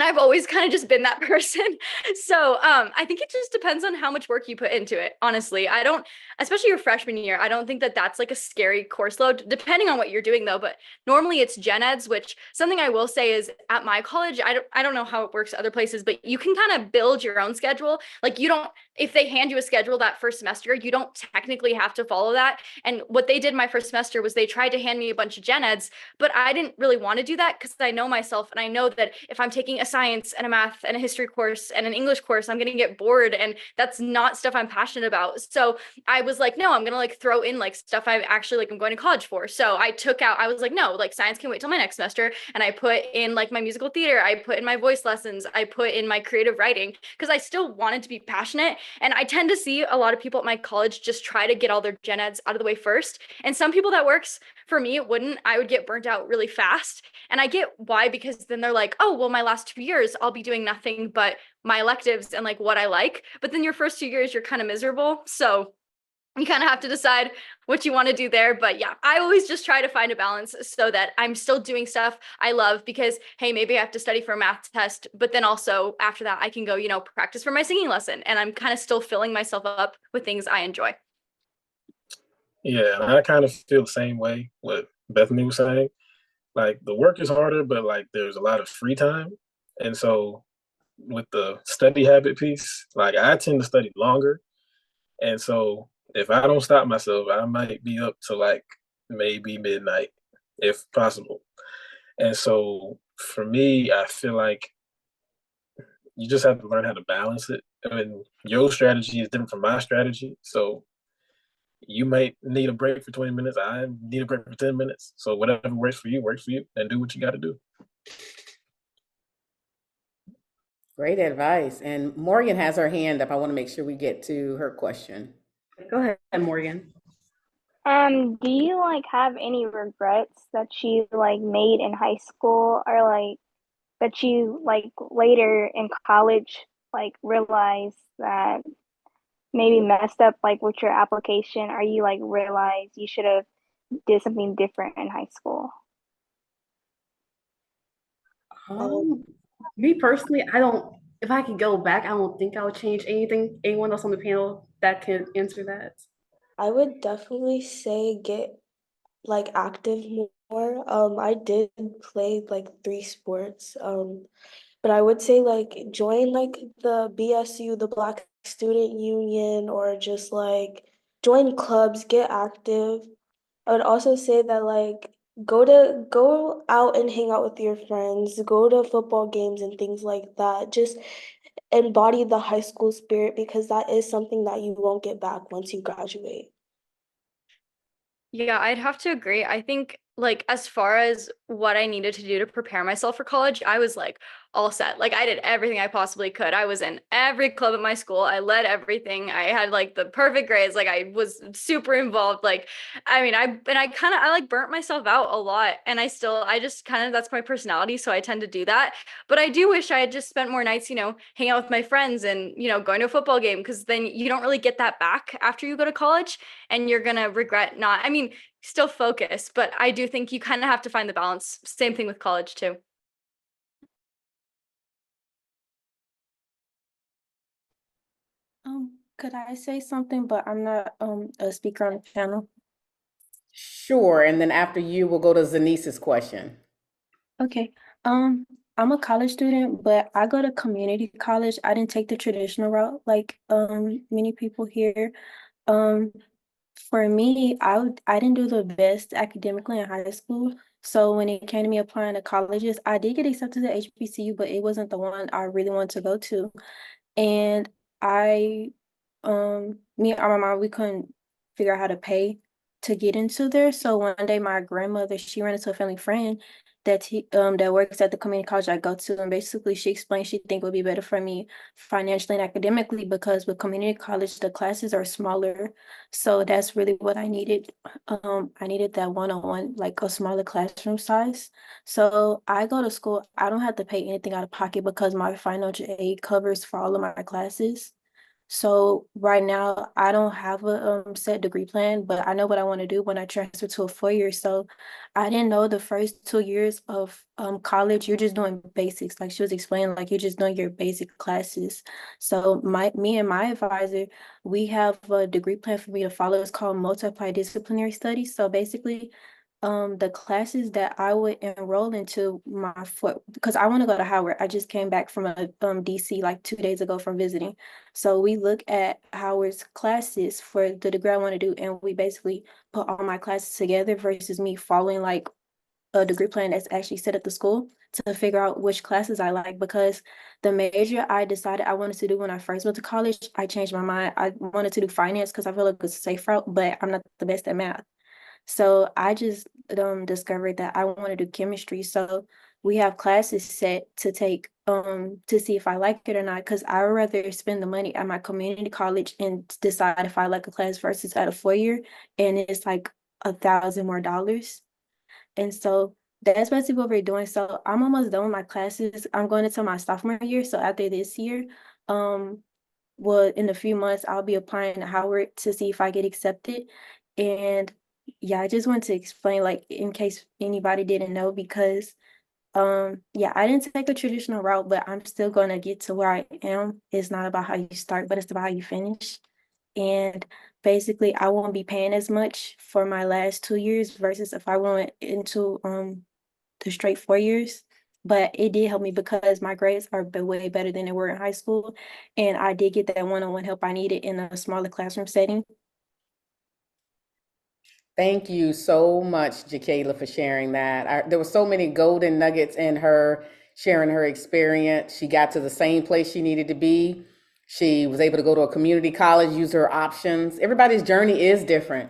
I've always kind of just been that person. So I think it just depends on how much work you put into it. Honestly, I don't, especially your freshman year, I don't think that that's like a scary course load, depending on what you're doing though. But normally it's gen eds, which something I will say is at my college, I don't know how it works other places, but you can kind of build your own schedule. Like you don't, if they hand you a schedule that first semester, you don't technically have to follow that. And what they did my first semester was they tried to hand me a bunch of gen eds, but I didn't really want to do that because I know myself and I know that if I'm taking a science and a math and a history course and an English course, I'm going to get bored and that's not stuff I'm passionate about. So I was like, no, I'm going to like throw in like stuff I actually like I'm going to college for. So I was like, no, like science can wait till my next semester. And I put in like my musical theater, I put in my voice lessons, I put in my creative writing because I still wanted to be passionate. And I tend to see a lot of people at my college just try to get all their gen eds out of the way first. And some people that works for me, it wouldn't. I would get burnt out really fast. And I get why, because then they're like, oh, well, my last 2 years, I'll be doing nothing but my electives and like what I like. But then your first 2 years, you're kind of miserable. So you kind of have to decide what you want to do there. But yeah, I always just try to find a balance so that I'm still doing stuff I love because, hey, maybe I have to study for a math test, but then also after that, I can go, practice for my singing lesson. And I'm kind of still filling myself up with things I enjoy. Yeah, and I kind of feel the same way what Bethany was saying. Like the work is harder, but like there's a lot of free time. And so with the study habit piece, like I tend to study longer. And so if I don't stop myself, I might be up to like maybe midnight, if possible. And so for me, I feel like you just have to learn how to balance it. I mean, your strategy is different from my strategy. So you might need a break for 20 minutes. I need a break for 10 minutes. So whatever works for you, and do what you got to do. Great advice. And Morgan has her hand up. I want to make sure we get to her question. Go ahead, Morgan. Do you like have any regrets that you like made in high school or like that you like later in college like realize that maybe messed up like with your application or you like realize you should have did something different in high school? Me personally, I don't. If I could go back, I don't think I would change anything. Anyone else on the panel that can answer that? I would definitely say get like active more. I did play like 3 sports. But I would say like join like the BSU, the Black Student Union, or just like join clubs, get active. I would also say that like go out and hang out with your friends, go to football games and things like that. Just embody the high school spirit because that is something that you won't get back once you graduate. Yeah, I'd have to agree. I think like as far as what I needed to do to prepare myself for college, I was like all set. Like I did everything I possibly could. I was in every club at my school. I led everything. I had like the perfect grades. Like I was super involved. Like I mean, I like burnt myself out a lot and I just kind of that's my personality, so I tend to do that. But I do wish I had just spent more nights, hanging out with my friends and, going to a football game because then you don't really get that back after you go to college and you're going to regret not. I mean, still focus, but I do think you kind of have to find the balance. Same thing with college too. Could I say something? But I'm not a speaker on the panel. Sure. And then after you, we'll go to Zanice's question. Okay. I'm a college student, but I go to community college. I didn't take the traditional route like many people here. Um, for me, I didn't do the best academically in high school. So when it came to me applying to colleges, I did get accepted to HBCU, but it wasn't the one I really wanted to go to. And I, me and my mom, we couldn't figure out how to pay to get into there. So one day my grandmother, she ran into a family friend that works at the community college I go to. And basically she explained she think it would be better for me financially and academically because with community college, the classes are smaller. So that's really what I needed. I needed that one-on-one, like a smaller classroom size. So I go to school, I don't have to pay anything out of pocket because my financial aid covers for all of my classes. So right now I don't have a set degree plan, but I know what I want to do when I transfer to a 4 year. So I didn't know the first 2 years of college, you're just doing basics. Like she was explaining, like you're just doing your basic classes. So me and my advisor, we have a degree plan for me to follow. It's called multidisciplinary studies. So basically the classes that I would enroll into because I want to go to Howard. I just came back from a DC like 2 days ago from visiting. So we look at Howard's classes for the degree I want to do, and we basically put all my classes together versus me following like a degree plan that's actually set at the school to figure out which classes I like because the major I decided I wanted to do when I first went to college, I changed my mind. I wanted to do finance because I feel like it's a safe route, but I'm not the best at math. So I just discovered that I want to do chemistry. So we have classes set to take to see if I like it or not. Because I would rather spend the money at my community college and decide if I like a class versus at a 4 year, and it's like $1,000 more. And so that's basically what we're doing. So I'm almost done with my classes. I'm going into my sophomore year. So after this year, um, well, in a few months, I'll be applying to Howard to see if I get accepted. And yeah, I just want to explain, like, in case anybody didn't know, because yeah, I didn't take a traditional route, but I'm still gonna get to where I am. It's not about how you start, but it's about how you finish. And basically, I won't be paying as much for my last 2 years versus if I went into the straight 4 years. But it did help me because my grades are way better than they were in high school. And I did get that one-on-one help I needed in a smaller classroom setting. Thank you so much, Jakayla, for sharing that. There were so many golden nuggets in her sharing her experience. She got to the same place she needed to be. She was able to go to a community college, use her options. Everybody's journey is different,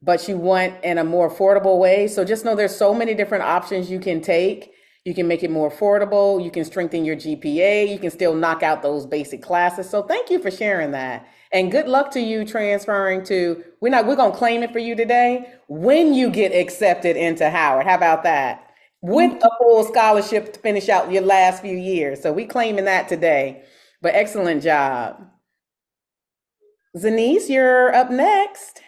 but she went in a more affordable way. So just know there's so many different options you can take. You can make it more affordable. You can strengthen your GPA. You can still knock out those basic classes. So thank you for sharing that. And good luck to you transferring to, we're going to claim it for you today when you get accepted into Howard. How about that? With a full scholarship to finish out your last few years. So we claiming that today. But excellent job. Zanice, you're up next.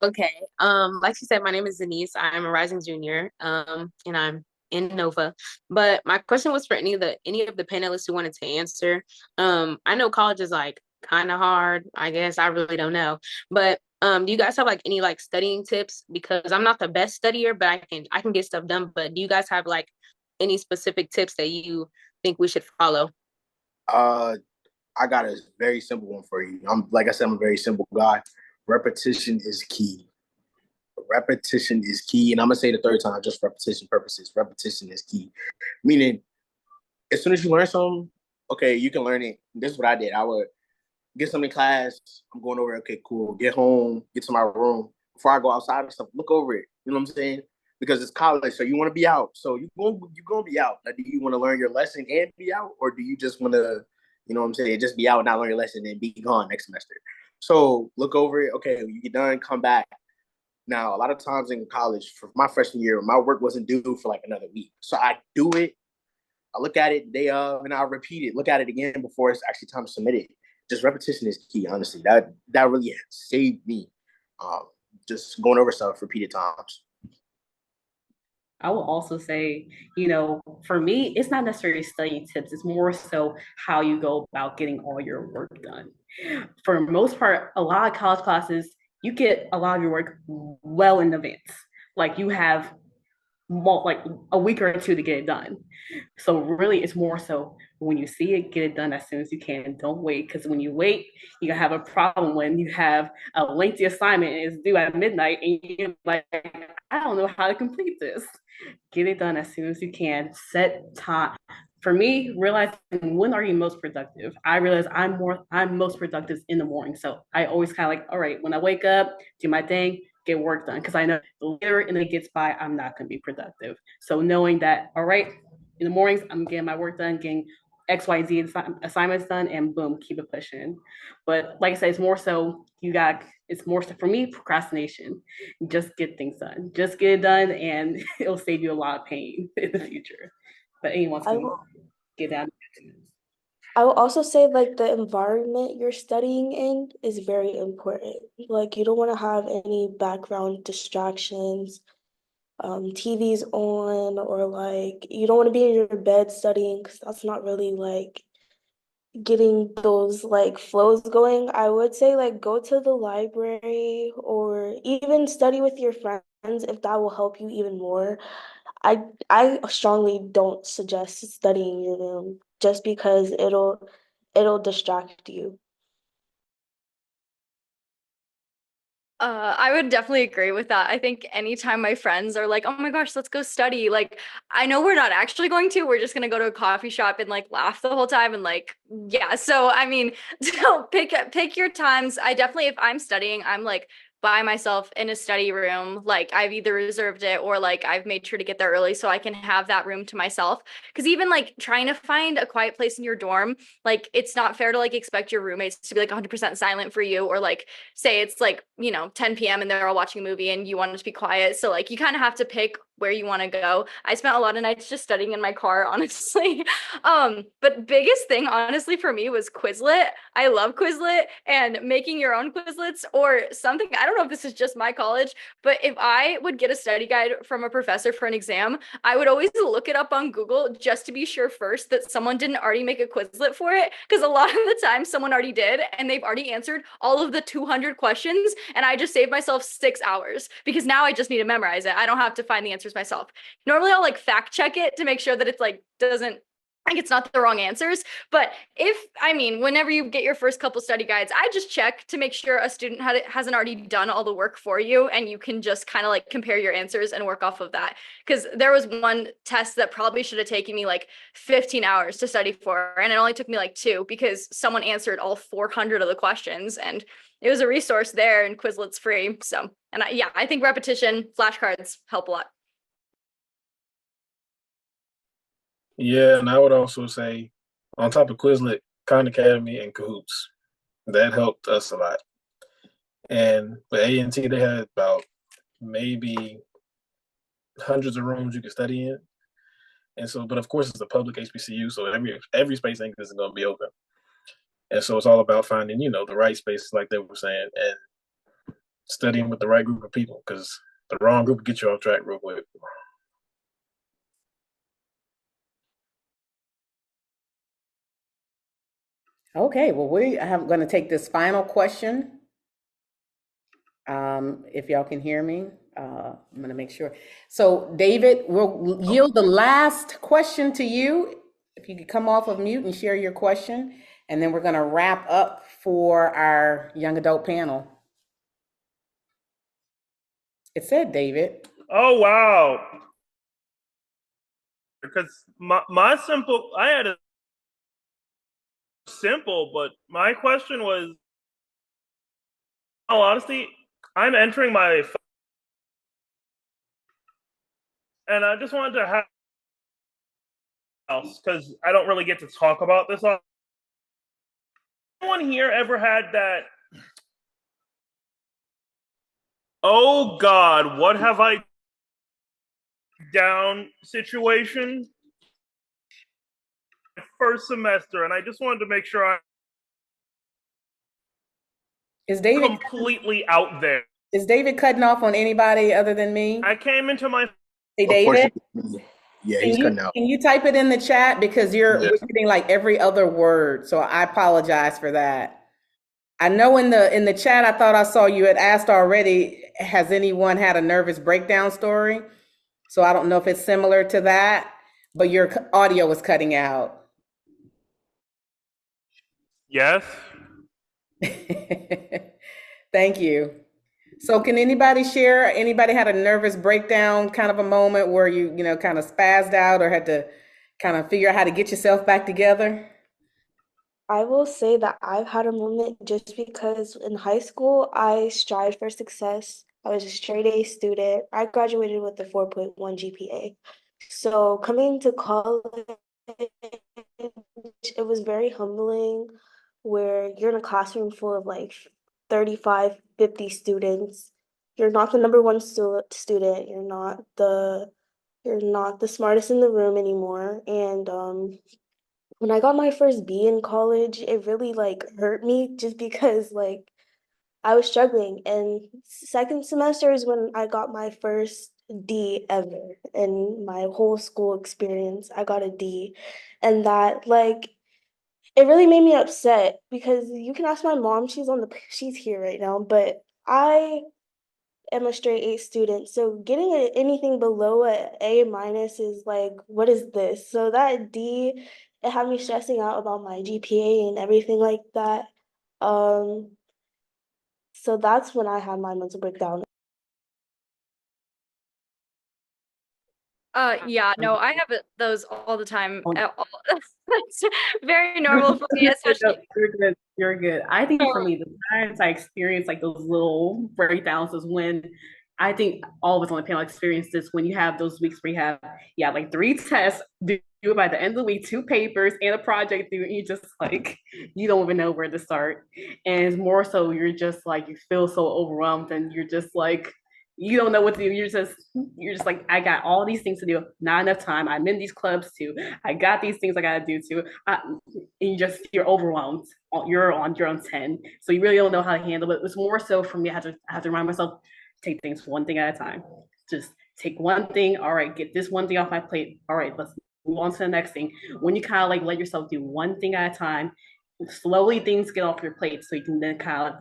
Okay. Like she said, my name is Denise. I'm a rising junior. And I'm in Nova. But my question was for any of the panelists who wanted to answer. I know college is like kind of hard. I guess I really don't know. But do you guys have like any like studying tips? Because I'm not the best studier, but I can get stuff done. But do you guys have like any specific tips that you think we should follow? I got a very simple one for you. Like I said, I'm a very simple guy. Repetition is key. Repetition is key. And I'm going to say the third time, just for repetition purposes. Repetition is key. Meaning, as soon as you learn something, okay, you can learn it. This is what I did. I would get something in class. I'm going over it. Okay, cool. Get home, get to my room. Before I go outside and stuff, look over it. You know what I'm saying? Because it's college, so you want to be out. So you're going to be out. Like, do you want to learn your lesson and be out? Or do you just want to, you know what I'm saying, just be out and not learn your lesson and be gone next semester? So look over it. Okay, when you get done, come back. Now, a lot of times in college, for my freshman year, my work wasn't due for like another week. So I do it. I look at it day of, and I'll repeat it. Look at it again before it's actually time to submit it. Just repetition is key, honestly. That really saved me. Just going over stuff repeated times. I will also say, for me, it's not necessarily study tips. It's more so how you go about getting all your work done. For the most part, a lot of college classes, you get a lot of your work well in advance. Like you have like a week or two to get it done. So really, it's more so when you see it, get it done as soon as you can. Don't wait, because when you wait, you gonna have a problem when you have a lengthy assignment and it's due at midnight, and you're like, I don't know how to complete this. Get it done as soon as you can. Set time. For me, realizing when are you most productive? I realize I'm most productive in the morning. So I always kind of like, all right, when I wake up, do my thing, get work done. Because I know the later and it gets by, I'm not gonna be productive. So knowing that, all right, in the mornings, I'm getting my work done, getting XYZ assignments done, and boom, keep it pushing. But like I said, it's more so it's more so for me, procrastination. Just get things done. Just get it done, and it'll save you a lot of pain in the future. But anyone's I gonna will, get down. I will also say like the environment you're studying in is very important. Like you don't want to have any background distractions, TV's on, or like you don't want to be in your bed studying because that's not really like getting those like flows going. I would say like go to the library or even study with your friends if that will help you even more. I strongly don't suggest studying in your room just because it'll distract you. I would definitely agree with that. I think anytime my friends are like, "Oh my gosh, let's go study," like I know we're not actually going to. We're just gonna go to a coffee shop and like laugh the whole time and like yeah. So I mean, so pick your times. I definitely, if I'm studying, I'm like by myself in a study room. Like I've either reserved it or like I've made sure to get there early so I can have that room to myself. Because even like trying to find a quiet place in your dorm, like it's not fair to like expect your roommates to be like 100% silent for you, or like say it's like 10 p.m. and they're all watching a movie and you want it to be quiet, so like you kind of have to pick where you want to go. I spent a lot of nights just studying in my car, honestly. But biggest thing honestly for me was Quizlet. I love Quizlet and making your own Quizlets or something. I don't know if this is just my college, but if I would get a study guide from a professor for an exam, I would always look it up on Google just to be sure first that someone didn't already make a Quizlet for it, because a lot of the time someone already did and they've already answered all of the 200 questions, and I just saved myself 6 hours because now I just need to memorize it. I don't have to find the answers myself. Normally I'll like fact check it to make sure that it's like doesn't like it's not the wrong answers. But whenever you get your first couple study guides, I just check to make sure a student hasn't already done all the work for you, and you can just kind of like compare your answers and work off of that. Because there was one test that probably should have taken me like 15 hours to study for, and it only took me like 2 because someone answered all 400 of the questions, and it was a resource there, and Quizlet's free. So, and I think repetition, flashcards help a lot. Yeah, and I would also say, on top of Quizlet, Khan Academy and Cahoots, that helped us a lot. And with A&T, they had about maybe hundreds of rooms you could study in. And so, but of course, it's a public HBCU, so every space isn't going to be open. And so it's all about finding, the right space, like they were saying, and studying with the right group of people, because the wrong group will get you off track real quick. Okay, well, we are going to take this final question. If y'all can hear me, I'm going to make sure. So, David, we'll yield the last question to you. If you could come off of mute and share your question, and then we're going to wrap up for our young adult panel. It said David. Oh, wow. Because I had a simple, but my question was, in all honesty, I'm entering my, and I just wanted to have else, because I don't really get to talk about this. Anyone here ever had that, oh God, what have I down situation? First semester, and I just wanted to make sure I'm completely out there. Is David cutting off on anybody other than me? I came into my Hey, David, Yeah, can he's you cutting out. can you type it in the chat because we're Yes. getting like every other word, so I apologize for that. I know in the chat I thought I saw you had asked already, has anyone had a nervous breakdown story? So I don't know if it's similar to that, but your audio was cutting out. Yes. Thank you. So can anybody share, anybody had a nervous breakdown kind of a moment where you know, kind of spazzed out or had to kind of figure out how to get yourself back together? I will say that I've had a moment just because in high school I strived for success. I was a straight A student. I graduated with a 4.1 GPA. So coming to college, it was very humbling where you're in a classroom full of like 35, 50 students. You're not the number one student. You're not the smartest in the room anymore. And when I got my first B in college, it really like hurt me just because like I was struggling. And second semester is when I got my first D ever in my whole school experience. I got a D. And that like it really made me upset because you can ask my mom, she's here right now, but I am a straight A student. So getting anything below a A minus is like, what is this? So that D, it had me stressing out about my GPA and everything like that. Um, so that's when I had my mental breakdown. Yeah, no, I have those all the time. It's very normal for me, especially. You're good. You're good. I think for me, the times I experience like those little breakdowns is when I think all of us on the panel experience this when you have those weeks where you have, yeah, like 3 tests due by the end of the week, 2 papers and a project due, and you just like, you don't even know where to start. And it's more so you're just like, you feel so overwhelmed and you're just like, you don't know what to do. You're just like, I got all these things to do, not enough time. I'm in these clubs too. I got these things I gotta do too. And you're overwhelmed. You're on 10. So you really don't know how to handle it. It's more so for me, I have to remind myself, take things one thing at a time. Just take one thing. All right, get this one thing off my plate. All right, let's move on to the next thing. When you kind of like let yourself do one thing at a time, slowly things get off your plate so you can then kind of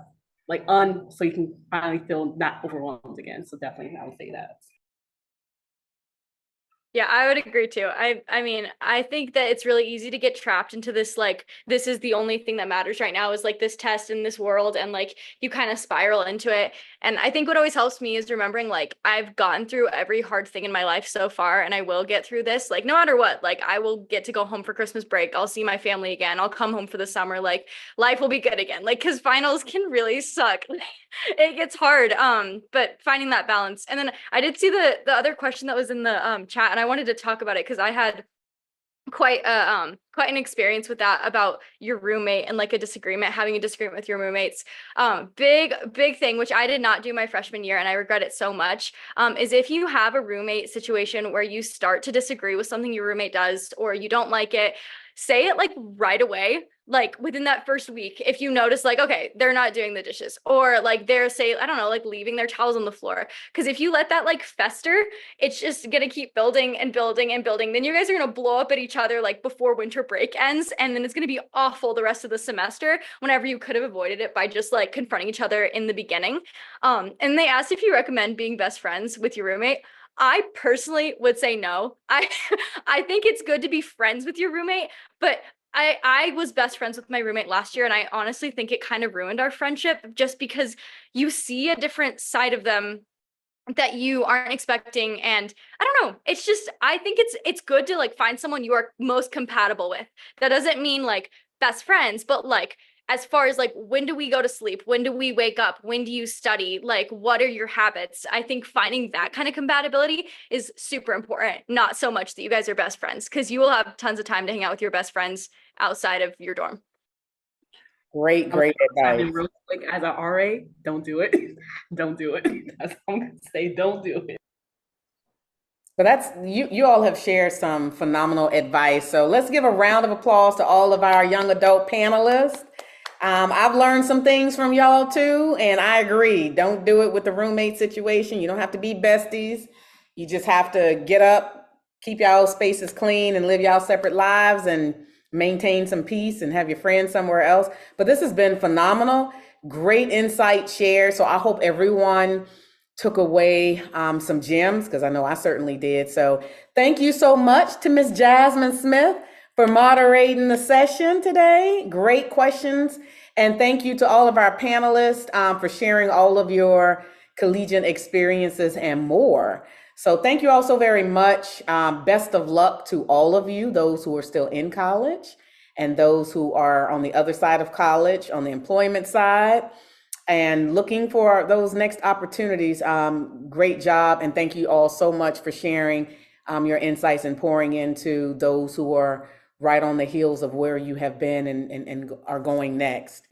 so you can finally feel not overwhelmed again. So definitely I would say that. Yeah, I would agree too. I mean, I think that it's really easy to get trapped into this like this is the only thing that matters right now is like this test in this world and like you kind of spiral into it. And I think what always helps me is remembering like I've gotten through every hard thing in my life so far and I will get through this. Like no matter what, like I will get to go home for Christmas break. I'll see my family again. I'll come home for the summer. Like life will be good again. Like cuz finals can really suck. It gets hard. But finding that balance. And then I did see the other question that was in the chat and I wanted to talk about it because I had quite an experience with that about your roommate and like having a disagreement with your roommates. Big thing which I did not do my freshman year and I regret it so much, is if you have a roommate situation where you start to disagree with something your roommate does or you don't like it, say it like right away, like within that first week. If you notice like, okay, they're not doing the dishes or like they're say, I don't know, like leaving their towels on the floor. Because if you let that like fester, it's just gonna keep building and building and building. Then you guys are gonna blow up at each other like before winter break ends. And then it's gonna be awful the rest of the semester whenever you could have avoided it by just like confronting each other in the beginning. And they asked if you recommend being best friends with your roommate. I personally would say no. I think it's good to be friends with your roommate, but I was best friends with my roommate last year, and I honestly think it kind of ruined our friendship just because you see a different side of them that you aren't expecting. And I don't know, it's just I think it's good to like find someone you are most compatible with. That doesn't mean like best friends, but like as far as like when do we go to sleep, when do we wake up, when do you study, like what are your habits? I think finding that kind of compatibility is super important, not so much that you guys are best friends, because you will have tons of time to hang out with your best friends outside of your dorm. Great advice. Real quick, as a RA, don't do it. Don't do it. That's all I'm gonna say. Don't do it. So that's you all have shared some phenomenal advice. So let's give a round of applause to all of our young adult panelists. I've learned some things from y'all too, and I agree. Don't do it with the roommate situation. You don't have to be besties. You just have to get up, keep y'all spaces clean, and live y'all separate lives and maintain some peace and have your friends somewhere else. But this has been phenomenal. Great insight shared. So I hope everyone took away some gems, because I know I certainly did. So thank you so much to Miss Jasmine Smith for moderating the session today. Great questions. And thank you to all of our panelists for sharing all of your collegiate experiences and more. So thank you all so very much. Best of luck to all of you, those who are still in college and those who are on the other side of college, on the employment side, and looking for those next opportunities. Great job. And thank you all so much for sharing your insights and pouring into those who are right on the heels of where you have been and are going next.